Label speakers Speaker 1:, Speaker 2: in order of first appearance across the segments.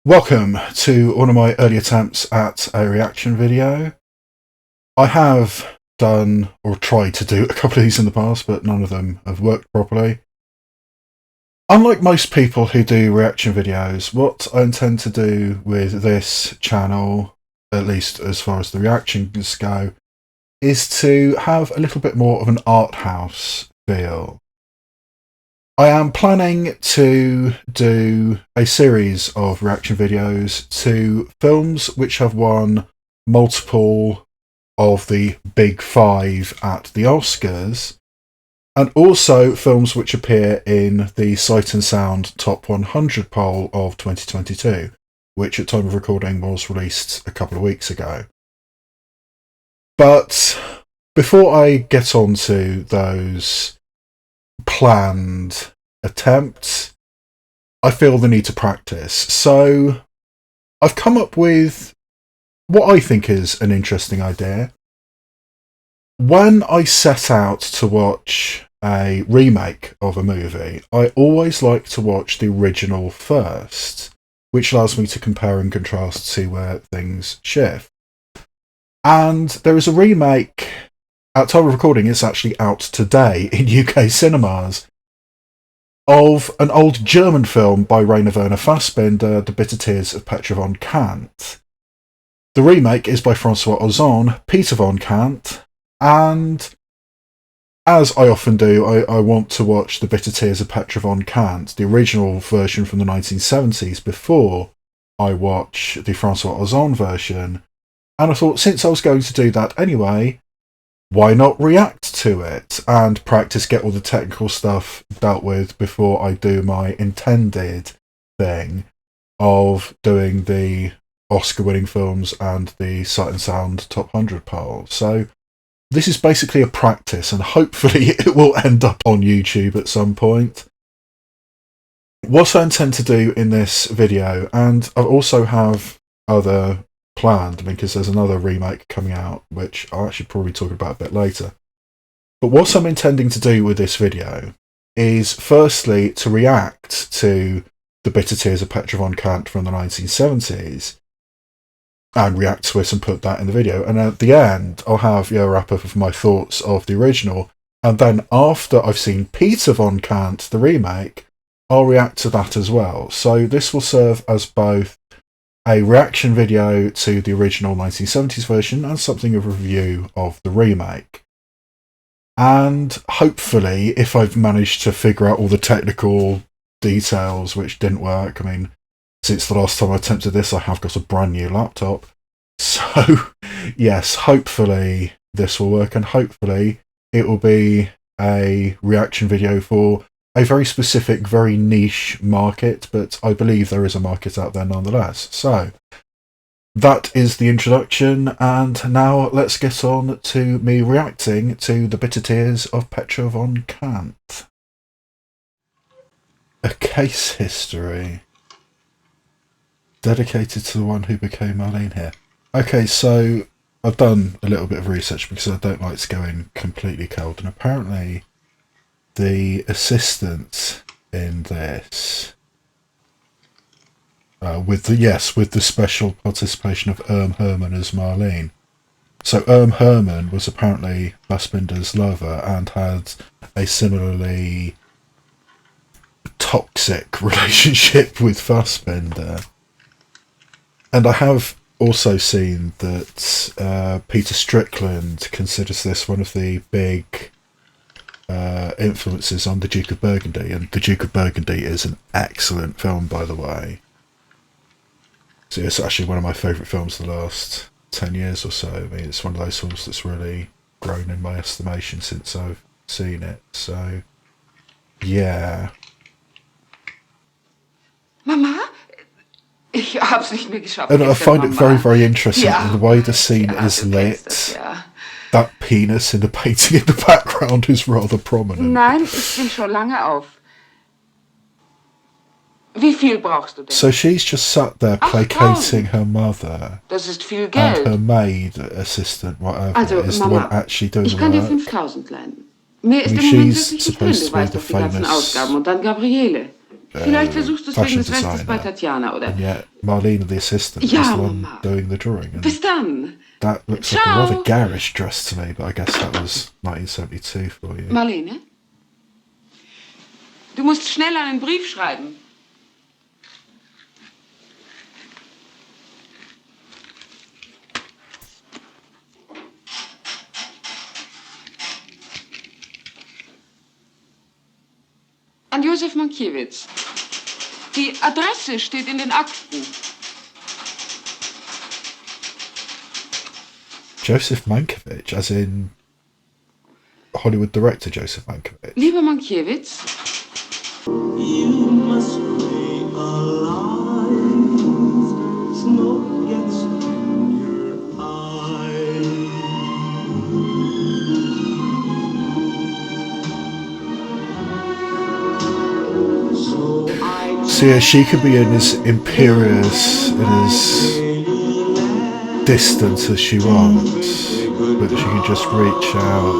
Speaker 1: Welcome to one of my early attempts at a reaction video. I have done or tried to do a couple of these in the past, but none of them have worked properly. Unlike most people who do reaction videos, what I intend to do with this channel, at least as far as the reactions go, is to have a little bit more of an art house feel. I am planning to do a series of reaction videos to films which have won multiple of the big five at the Oscars, and also films which appear in the Sight and Sound Top 100 poll of 2022, which at time of recording was released a couple of weeks ago. But before I get on to those planned attempts, I feel the need to practice. So I've come up with what I think is an interesting idea. When I set out to watch a remake of a movie, I always like to watch the original first, which allows me to compare and contrast, see where things shift. And there is a remake, at time of recording, it's actually out today in UK cinemas, of an old German film by Werner Fassbinder, The Bitter Tears of Petra von Kant. The remake is by François Ozon, Peter von Kant, and as I often do, I want to watch The Bitter Tears of Petra von Kant, the original version from the 1970s, before I watch the François Ozon version. And I thought, since I was going to do that anyway, why not react to it and practice, get all the technical stuff dealt with before I do my intended thing of doing the Oscar-winning films and the Sight and Sound Top 100 poll. So this is basically a practice, and hopefully it will end up on YouTube at some point. What I intend to do in this video, and I also have other planned, because there's another remake coming out, which I'll actually probably talk about a bit later. But what I'm intending to do with this video is firstly to react to The Bitter Tears of Petra von Kant from the 1970s, and react to it and put that in the video. And at the end, I'll have a wrap-up of my thoughts of the original, and then after I've seen Peter von Kant, the remake, I'll react to that as well. So this will serve as both a reaction video to the original 1970s version and something of a review of the remake. And hopefully, if I've managed to figure out all the technical details which didn't work, I mean, since the last time I attempted this, I have got a brand new laptop. So, yes, hopefully this will work, and hopefully it will be a reaction video for a very specific, very niche market, but I believe there is a market out there nonetheless. So, that is the introduction, and now let's get on to me reacting to The Bitter Tears of Petra von Kant. A case history dedicated to the one who became Marlene here. Okay, so I've done a little bit of research because I don't like to go in completely cold, and apparently the assistant in this, with the special participation of Herman as Marlene. So Herman was apparently Fassbinder's lover and had a similarly toxic relationship with Fassbinder. And I have also seen that Peter Strickland considers this one of the big influences on The Duke of Burgundy, and The Duke of Burgundy is an excellent film, by the way. So it's actually one of my favourite films of the last 10 years or so. I mean, it's one of those films that's really grown in my estimation since I've seen it. So, yeah.
Speaker 2: Mama? Ich hab's nicht mehr geschafft.
Speaker 1: And I find it very, very interesting the way the scene is lit. That penis in the painting in the background is rather prominent.
Speaker 2: Nein, ich bin schon lange auf. Wie viel brauchst du denn?
Speaker 1: So she's just sat there placating her mother.
Speaker 2: Das ist viel Geld.
Speaker 1: And her maid, assistant, whatever,
Speaker 2: also,
Speaker 1: is
Speaker 2: Mama,
Speaker 1: the one actually doing the work.
Speaker 2: Ich kann dir 5.000 leihen. Mehr ist im Moment wirklich nicht drin. Du weißt doch die ganzen Ausgaben und dann Gabriele. Vielleicht versuchst du es wegen
Speaker 1: fashion
Speaker 2: des Restes bei
Speaker 1: designer,
Speaker 2: Tatjana, oder?
Speaker 1: and yet Marlena, the assistant,
Speaker 2: Ja,
Speaker 1: is the one
Speaker 2: Mama.
Speaker 1: doing the drawing. And
Speaker 2: Bis dann.
Speaker 1: that looks like a
Speaker 2: Ciao.
Speaker 1: rather garish dress to me, but I guess that was 1972 for you.
Speaker 2: Marlene? Du musst schnell einen Brief schreiben. An Josef Mankiewicz. Die Adresse steht in den Akten.
Speaker 1: Joseph Mankiewicz, as in Hollywood director Joseph Mankiewicz.
Speaker 2: Lieber Mankiewicz,
Speaker 3: You must realize smoke gets in your eyes. So I
Speaker 1: So yeah, she could be in as imperious and as distant as she wants, but she can just reach out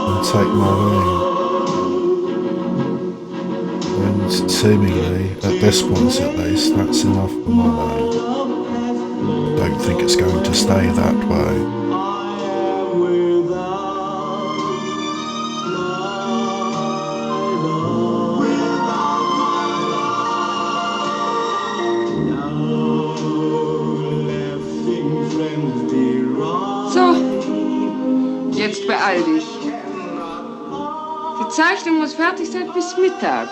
Speaker 1: and take Marlene. And seemingly, at this point at least, that's enough for Marlene. I don't think it's going to stay that way.
Speaker 3: am without my love. Now laughing friends deride.
Speaker 2: so, jetzt beeil dich. Die Zeichnung muss fertig sein bis Mittag.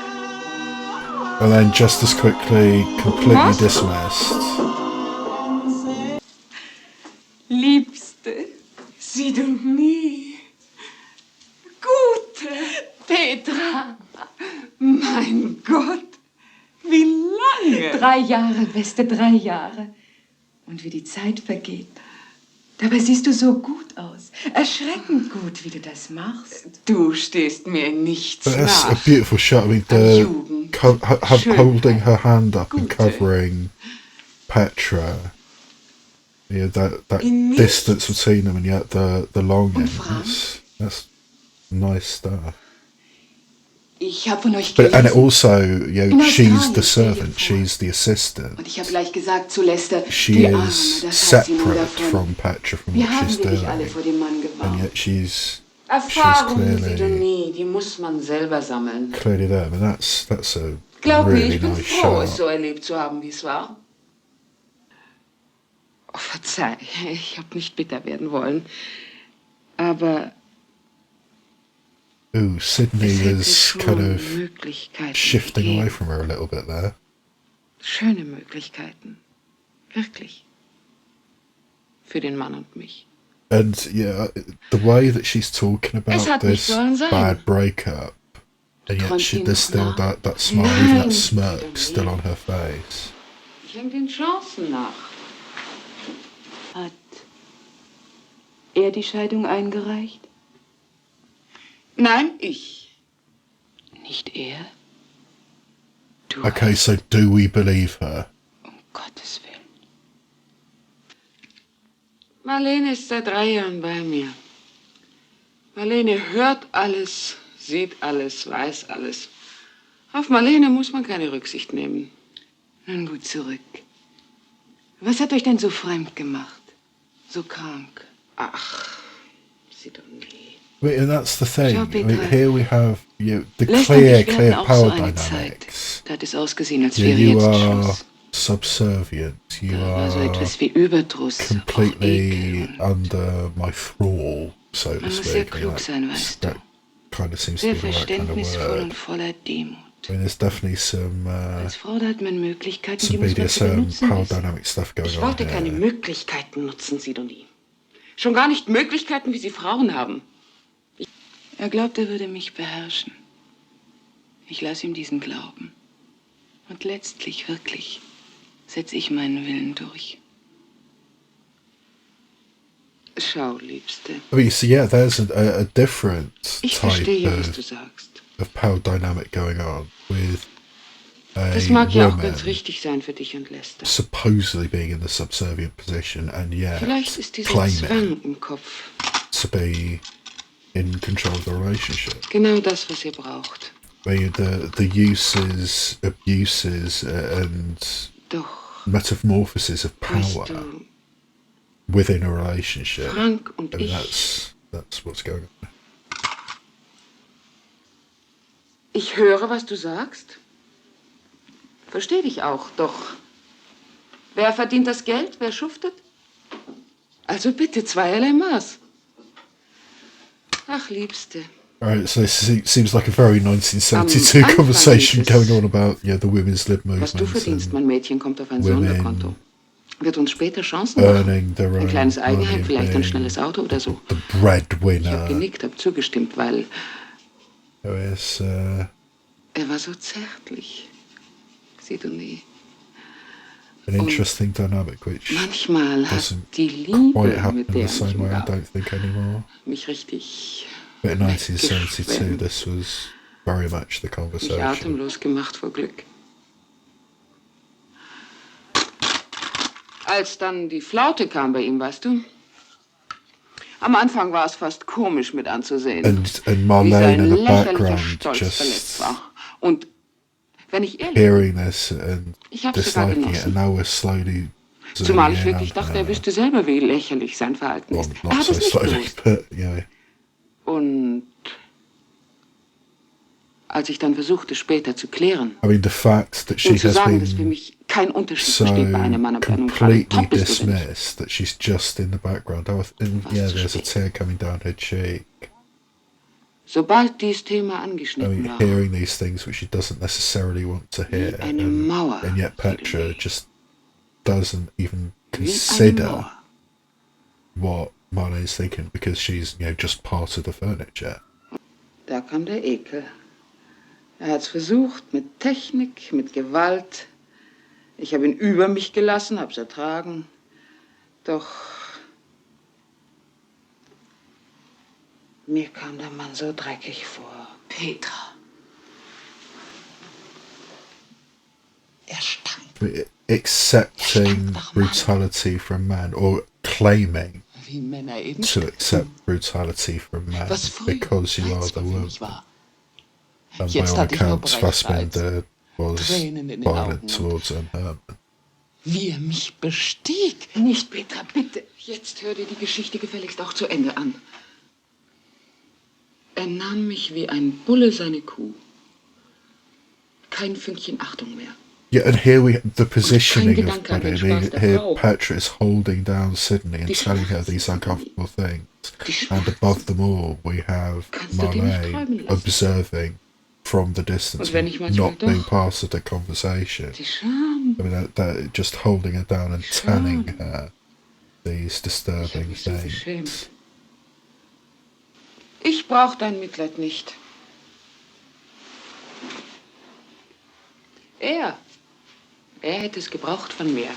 Speaker 1: And then just as quickly, completely
Speaker 2: Was?
Speaker 1: dismissed.
Speaker 2: Liebste, Sidonie, Gute, Petra, mein Gott, wie lange?
Speaker 4: 3 Jahre, Beste, 3 Jahre. Und wie die Zeit vergeht. Dabei siehst du so gut aus. Erschreckend gut, wie du das machst.
Speaker 2: Du stehst mir in nichts
Speaker 1: But that's a
Speaker 2: nach.
Speaker 1: beautiful shot. I mean,
Speaker 2: An
Speaker 1: the
Speaker 2: Jugend,
Speaker 1: holding her hand up and
Speaker 2: Gute.
Speaker 1: covering Petra. Yeah, that
Speaker 2: In
Speaker 1: distance
Speaker 2: nichts.
Speaker 1: between them, and yet the longing.
Speaker 2: Und Frank?
Speaker 1: That's nice stuff.
Speaker 4: Ich habe von euch
Speaker 1: But and it
Speaker 4: gelesen.
Speaker 1: also, you know,
Speaker 4: In
Speaker 1: she's
Speaker 4: Australien,
Speaker 1: the
Speaker 4: stell dir
Speaker 1: servant,
Speaker 4: vor.
Speaker 1: she's the assistant.
Speaker 4: Und ich habe gleich gesagt zu Lester,
Speaker 1: She
Speaker 4: die Arme,
Speaker 1: is
Speaker 4: das hat sie nun
Speaker 1: separate
Speaker 4: davon.
Speaker 1: from Petra, from
Speaker 4: Wie
Speaker 1: what
Speaker 4: haben
Speaker 1: she's
Speaker 4: wir dich alle
Speaker 1: doing,
Speaker 4: vor dem Mann
Speaker 1: and
Speaker 4: gewarnt?
Speaker 1: yet she's
Speaker 2: Erfahrung,
Speaker 1: clearly-
Speaker 2: Sidonie, die muss man selber sammeln.
Speaker 1: clearly there. I mean, that's a
Speaker 2: Glaub mir,
Speaker 1: really
Speaker 2: ich bin
Speaker 1: nice
Speaker 2: froh, es
Speaker 1: shot.
Speaker 2: so erlebt zu haben, wie es war. Oh, verzeih, ich habe nicht bitter werden wollen. Aber
Speaker 1: Ooh, Sydney
Speaker 2: es hätte
Speaker 1: was
Speaker 2: schon
Speaker 1: kind of
Speaker 2: Möglichkeiten
Speaker 1: shifting away
Speaker 2: gegeben.
Speaker 1: from her a little bit there.
Speaker 2: Schöne Möglichkeiten. Wirklich. Für den Mann und mich.
Speaker 1: And yeah, the way that she's talking
Speaker 2: Es
Speaker 1: about
Speaker 2: hat nicht
Speaker 1: this
Speaker 2: sollen sein.
Speaker 1: bad breakup, and yet
Speaker 4: träumst ihn
Speaker 1: there's
Speaker 4: noch
Speaker 1: still
Speaker 4: nach.
Speaker 1: that smile, even that
Speaker 2: Nein,
Speaker 1: smirk
Speaker 2: Sidonie.
Speaker 1: still on her face.
Speaker 2: Ich hänge den Chancen nach.
Speaker 4: Hat er die Scheidung eingereicht?
Speaker 2: Nein, ich.
Speaker 4: Nicht er? Du
Speaker 1: Okay, so do we believe her?
Speaker 4: um Gottes Willen.
Speaker 2: Marlene ist seit 3 Jahren bei mir. Marlene hört alles, sieht alles, weiß alles. Auf Marlene muss man keine Rücksicht nehmen.
Speaker 4: Nun gut, zurück. Was hat euch denn so fremd gemacht? So krank?
Speaker 2: Ach, Sidonie.
Speaker 1: I mean, and that's the thing.
Speaker 4: Schau,
Speaker 1: I mean,
Speaker 4: Petra.
Speaker 1: here we have the
Speaker 4: Lester und
Speaker 1: clear
Speaker 4: ich, wir hatten auch so
Speaker 1: power
Speaker 4: eine Zeit.
Speaker 1: dynamics.
Speaker 4: Da hat es ausgesehen, als
Speaker 1: Yeah,
Speaker 4: wäre
Speaker 1: you
Speaker 4: jetzt
Speaker 1: are
Speaker 4: Schluss.
Speaker 1: subservient. You
Speaker 4: Da war so
Speaker 1: are
Speaker 4: etwas wie Überdruss, auch
Speaker 1: completely
Speaker 4: Ekel und
Speaker 1: under my thrall, so to
Speaker 4: man muss sehr
Speaker 1: speak. I mean,
Speaker 4: klug sein, weißt du.
Speaker 1: that kind of seems to
Speaker 4: Sehr
Speaker 1: be the right kind of
Speaker 4: verständnisvoll
Speaker 1: word.
Speaker 4: und voller Demut.
Speaker 1: I mean, there's definitely some
Speaker 4: Als Frau, da hat man Möglichkeiten, die
Speaker 1: some
Speaker 4: muss man zu
Speaker 1: BDSM
Speaker 4: benutzen
Speaker 1: power
Speaker 4: wissen.
Speaker 1: dynamic stuff going
Speaker 2: Ich
Speaker 1: on
Speaker 2: wollte keine
Speaker 1: here.
Speaker 2: Möglichkeiten nutzen, Sidonie. Schon gar nicht Möglichkeiten, wie sie Frauen haben.
Speaker 4: Er glaubt, er würde mich beherrschen. Ich lasse ihm diesen Glauben. Und letztlich, wirklich, setze ich meinen Willen durch.
Speaker 2: Schau, Liebste.
Speaker 1: I mean, so yeah, there's a different
Speaker 2: Ich
Speaker 1: type
Speaker 2: verstehe, was du
Speaker 1: of,
Speaker 2: sagst.
Speaker 1: power dynamic going on with a
Speaker 2: Das mag ja auch
Speaker 1: woman
Speaker 2: ganz richtig sein für dich und Lester.
Speaker 1: supposedly being in the subservient position and yet
Speaker 2: Vielleicht ist dieser
Speaker 1: claiming
Speaker 2: Zwang im Kopf
Speaker 1: to be in control of the relationship.
Speaker 2: genau das, was ihr braucht.
Speaker 1: I mean, the uses, abuses, and
Speaker 2: Doch,
Speaker 1: metamorphoses of
Speaker 2: weißt
Speaker 1: power
Speaker 2: du,
Speaker 1: within a relationship.
Speaker 2: Frank und
Speaker 1: I mean,
Speaker 2: ich,
Speaker 1: that's what's going on.
Speaker 2: ich höre, was du sagst. Versteh dich auch, doch wer verdient das Geld, wer schuftet? Also bitte, zweierlei Maß. Ach, Liebste.
Speaker 1: Alright, so this seems like a very 1972
Speaker 2: Am
Speaker 1: conversation
Speaker 2: Anfang
Speaker 1: going on about the women's lib
Speaker 2: Was du
Speaker 1: movement
Speaker 2: verdienst,
Speaker 1: and
Speaker 2: mein Mädchen, kommt auf ein
Speaker 1: women
Speaker 2: Sonderkonto. Wird uns später Chancen machen.
Speaker 1: earning their
Speaker 2: Ein
Speaker 1: own
Speaker 2: kleines
Speaker 1: money
Speaker 2: Eigenheim,
Speaker 1: and
Speaker 2: vielleicht ein
Speaker 1: being
Speaker 2: schnelles Auto oder so.
Speaker 1: the
Speaker 2: Ich habe
Speaker 1: breadwinner.
Speaker 2: genickt, habe zugestimmt, weil
Speaker 1: Who is
Speaker 2: er war so zärtlich. Sieh du nie.
Speaker 1: an interesting dynamic which
Speaker 2: Manchmal hat
Speaker 1: doesn't
Speaker 2: die Liebe,
Speaker 1: quite happen
Speaker 2: mit
Speaker 1: in
Speaker 2: der
Speaker 1: the
Speaker 2: er mich
Speaker 1: same way, I
Speaker 2: umgab,
Speaker 1: don't think, anymore.
Speaker 2: mich richtig
Speaker 1: But in 1972,
Speaker 2: weggeschwemmt,
Speaker 1: this was very much the
Speaker 2: mich
Speaker 1: conversation.
Speaker 2: atemlos gemacht vor Glück. Als dann die Flaute kam bei ihm, weißt du? Am Anfang war es fast komisch mit anzusehen,
Speaker 1: And
Speaker 2: wie
Speaker 1: Marlene
Speaker 2: sein
Speaker 1: in the
Speaker 2: lächerlicher
Speaker 1: background
Speaker 2: Stolz verletzt
Speaker 1: just
Speaker 2: war. Und wenn ich ehrlich
Speaker 1: hearing this and
Speaker 2: ich habe sogar
Speaker 1: disliking it, and
Speaker 2: genossen.
Speaker 1: now we're slowly
Speaker 2: Zumal ich
Speaker 1: zooming
Speaker 2: wirklich
Speaker 1: in
Speaker 2: dachte,
Speaker 1: on
Speaker 2: er wüsste selber, wie lächerlich sein Verhalten
Speaker 1: well,
Speaker 2: ist. Er
Speaker 1: not
Speaker 2: hat
Speaker 1: so
Speaker 2: es nicht
Speaker 1: slowly,
Speaker 2: gewusst.
Speaker 1: but
Speaker 2: Und als ich dann versuchte, später zu klären
Speaker 1: I mean, the fact that she
Speaker 2: und zu
Speaker 1: has
Speaker 2: sagen, dass für
Speaker 1: been
Speaker 2: mich kein Unterschied
Speaker 1: so
Speaker 2: besteht bei einem Mann, ob er nun gerade
Speaker 1: completely
Speaker 2: top ist oder nicht.
Speaker 1: dismissed that she's just in the background. Oh, and
Speaker 2: Was
Speaker 1: yeah,
Speaker 2: zu
Speaker 1: there's a
Speaker 2: spät.
Speaker 1: tear coming down her cheek.
Speaker 2: Sobald dieses Thema
Speaker 1: I
Speaker 2: angeschnitten
Speaker 1: mean,
Speaker 2: war,
Speaker 1: hearing these things which she doesn't necessarily want to
Speaker 2: wie
Speaker 1: hear,
Speaker 2: eine
Speaker 1: and
Speaker 2: Mauer.
Speaker 1: yet
Speaker 2: fiel
Speaker 1: Petra
Speaker 2: mir.
Speaker 1: just doesn't even
Speaker 2: Wie eine
Speaker 1: consider
Speaker 2: Mauer.
Speaker 1: what Marlene's thinking because she's just part of the furniture.
Speaker 2: Da kam der Ekel. Er hat es versucht, mit Technik, mit Gewalt. Ich habe ihn über mich gelassen, habe es ertragen. Doch mir kam der Mann so dreckig vor.
Speaker 4: Petra. Er stank.
Speaker 1: Accepting brutality from man, or claiming
Speaker 4: Wie Männer eben
Speaker 1: to accept brutality from man
Speaker 4: Was früher
Speaker 1: because you are the
Speaker 4: reizvoll für
Speaker 1: woman.
Speaker 4: mich war.
Speaker 1: And by
Speaker 4: Jetzt
Speaker 1: all
Speaker 4: hatte ich nur
Speaker 1: accounts,
Speaker 4: Brechreiz.
Speaker 1: Fassbinder was
Speaker 4: Tränen in den
Speaker 1: violent
Speaker 4: Augen.
Speaker 1: towards Herman.
Speaker 4: Wie er mich bestieg.
Speaker 2: Nicht, Petra, bitte. Jetzt hör dir die Geschichte gefälligst auch zu Ende an. Er nahm mich wie ein Bulle seine Kuh. Kein Fünkchen Achtung mehr.
Speaker 1: Yeah, and here the positioning of
Speaker 2: Gedanke an den
Speaker 1: Buddy. I mean,
Speaker 2: Spaß der
Speaker 1: here
Speaker 2: Frau.
Speaker 1: Petra is holding down Sydney and
Speaker 2: Die
Speaker 1: telling her
Speaker 2: Schmerzen.
Speaker 1: these uncomfortable things.
Speaker 2: Die
Speaker 1: And above them all, we have
Speaker 2: Kannst du die nicht
Speaker 1: Marlene
Speaker 2: träumen lassen?
Speaker 1: observing from the distance,
Speaker 2: Und wenn ich manchmal
Speaker 1: not being
Speaker 2: doch-
Speaker 1: part of the conversation.
Speaker 2: Die Scham.
Speaker 1: I mean, that just holding her down and telling her these
Speaker 2: Ich hab
Speaker 1: disturbing
Speaker 2: mich so
Speaker 1: things.
Speaker 2: geschämt. Ich brauch dein Mitleid nicht. Er hätte es gebraucht von mir.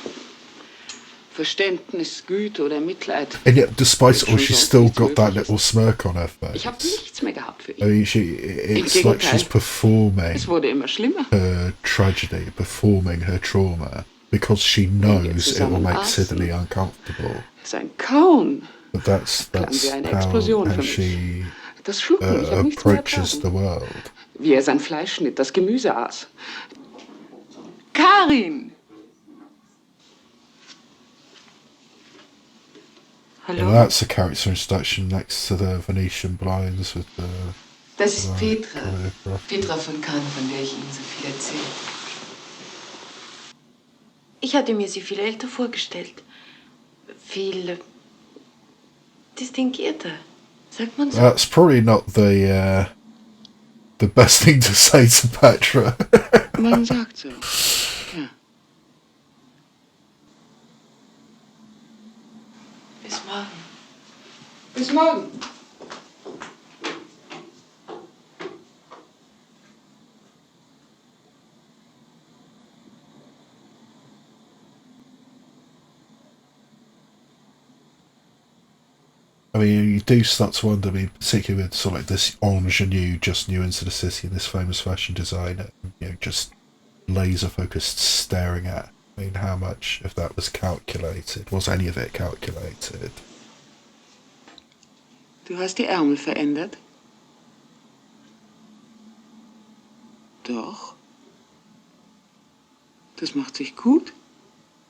Speaker 2: Verständnis, Güte oder Mitleid.
Speaker 1: And yet, despite it all,
Speaker 2: Schon
Speaker 1: she's
Speaker 2: so
Speaker 1: still
Speaker 2: nichts
Speaker 1: got that
Speaker 2: Mögliches.
Speaker 1: little smirk on her
Speaker 2: Ich habe
Speaker 1: face.
Speaker 2: nichts mehr gehabt für
Speaker 1: I
Speaker 2: ihn.
Speaker 1: mean, it's
Speaker 2: Im
Speaker 1: like she's
Speaker 2: Gegenteil.
Speaker 1: performing
Speaker 2: Es wurde immer schlimmer.
Speaker 1: her tragedy, performing her trauma, because she knows it will make Sydney uncomfortable.
Speaker 2: Sein Kauen.
Speaker 1: But that's
Speaker 2: Klang wie eine
Speaker 1: how
Speaker 2: Explosion für mich.
Speaker 1: she
Speaker 2: Das Schlucken, ich habe nichts mehr
Speaker 1: approaches the
Speaker 2: ertragen.
Speaker 1: world.
Speaker 2: Wie er sein Fleisch schnitt, das Gemüse aß. Karin!
Speaker 1: And
Speaker 2: Hallo?
Speaker 1: that's a character introduction next to the Venetian blinds with the
Speaker 4: Das ist Petra.
Speaker 1: choreography.
Speaker 4: Petra von Kant, von der ich Ihnen so viel erzählt.
Speaker 5: Ich hatte mir sie viel älter vorgestellt. Viel distinguierter. Sagt man so?
Speaker 1: That's probably not the best thing to say to Petra.
Speaker 2: Man sagt so. Ja.
Speaker 5: Bis morgen.
Speaker 2: Bis morgen.
Speaker 1: I mean, you do start to wonder, I mean, particularly with sort of like this ingenue just new into the city and this famous fashion designer, just laser focused staring at. I mean, how much of that was calculated? Was any of it calculated?
Speaker 2: Du hast die Ärmel verändert.
Speaker 4: Doch. Das macht sich gut.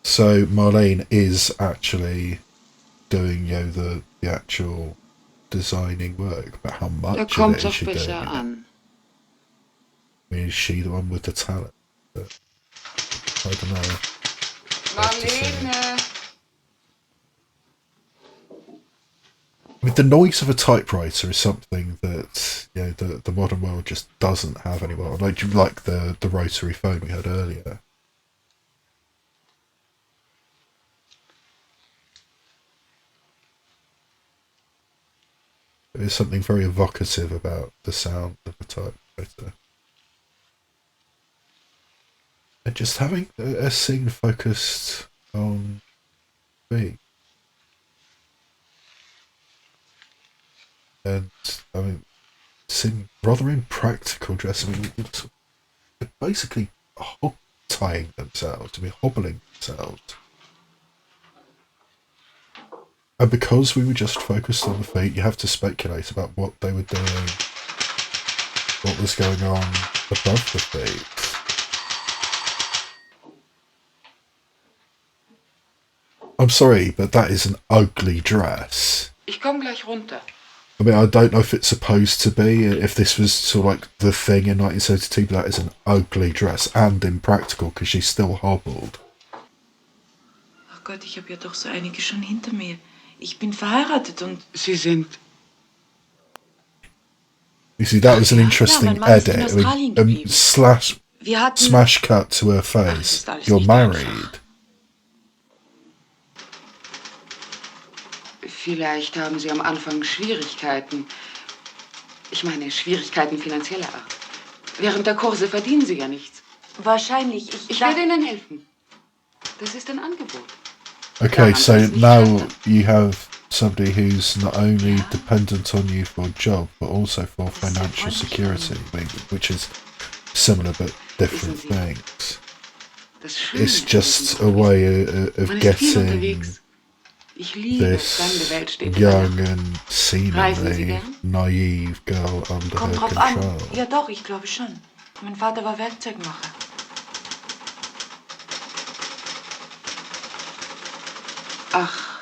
Speaker 1: So Marlene is actually doing, the actual designing work, but how much
Speaker 2: Da
Speaker 1: of it
Speaker 2: kommt's
Speaker 1: is
Speaker 2: auch
Speaker 1: she doing?
Speaker 2: besser
Speaker 1: I
Speaker 2: an.
Speaker 1: mean, is she the one with the talent? But I don't know.
Speaker 2: Marlene!
Speaker 1: I mean, the noise of a typewriter is something that the modern world just doesn't have anymore. Like the rotary phone we had earlier. There's something very evocative about the sound of a typewriter. And just having a scene focused on me. And, I mean, seem rather impractical dress. I mean, they're basically tying themselves, hobbling themselves. And because we were just focused on the feet, you have to speculate about what they were doing, what was going on above the feet. I'm sorry, but that is an ugly dress.
Speaker 2: Ich komm gleich runter.
Speaker 1: I mean, I don't know if it's supposed to be, if this was sort of like the thing in 1972, but that is an ugly dress and impractical because she's still hobbled.
Speaker 5: Ach Gott, ich habe ja doch so einige schon hinter mir. Ich bin verheiratet und...
Speaker 2: Sie sind...
Speaker 1: You see, that was an interesting
Speaker 5: mein Mann ist in
Speaker 1: edit.
Speaker 5: Australien geblieben. Wir hatten...
Speaker 1: Smash cut to her face.
Speaker 5: Ach,
Speaker 1: You're
Speaker 5: nicht
Speaker 1: married.
Speaker 5: einfach.
Speaker 2: Vielleicht haben Sie am Anfang Schwierigkeiten. Ich meine, Schwierigkeiten finanzieller Art. Während der Kurse verdienen Sie ja nichts.
Speaker 5: Wahrscheinlich.
Speaker 2: Ich werde Ihnen helfen. Das ist ein Angebot.
Speaker 1: Okay, so now you have somebody who's not only dependent on you for a job, but also for financial security, which is similar but different things. It's just a way of getting this young and seemingly naive girl under
Speaker 5: Kommt
Speaker 1: her
Speaker 5: drauf
Speaker 1: control.
Speaker 5: an. Ja doch, ich glaube schon. Mein Vater war Werkzeugmacher.
Speaker 2: Ach.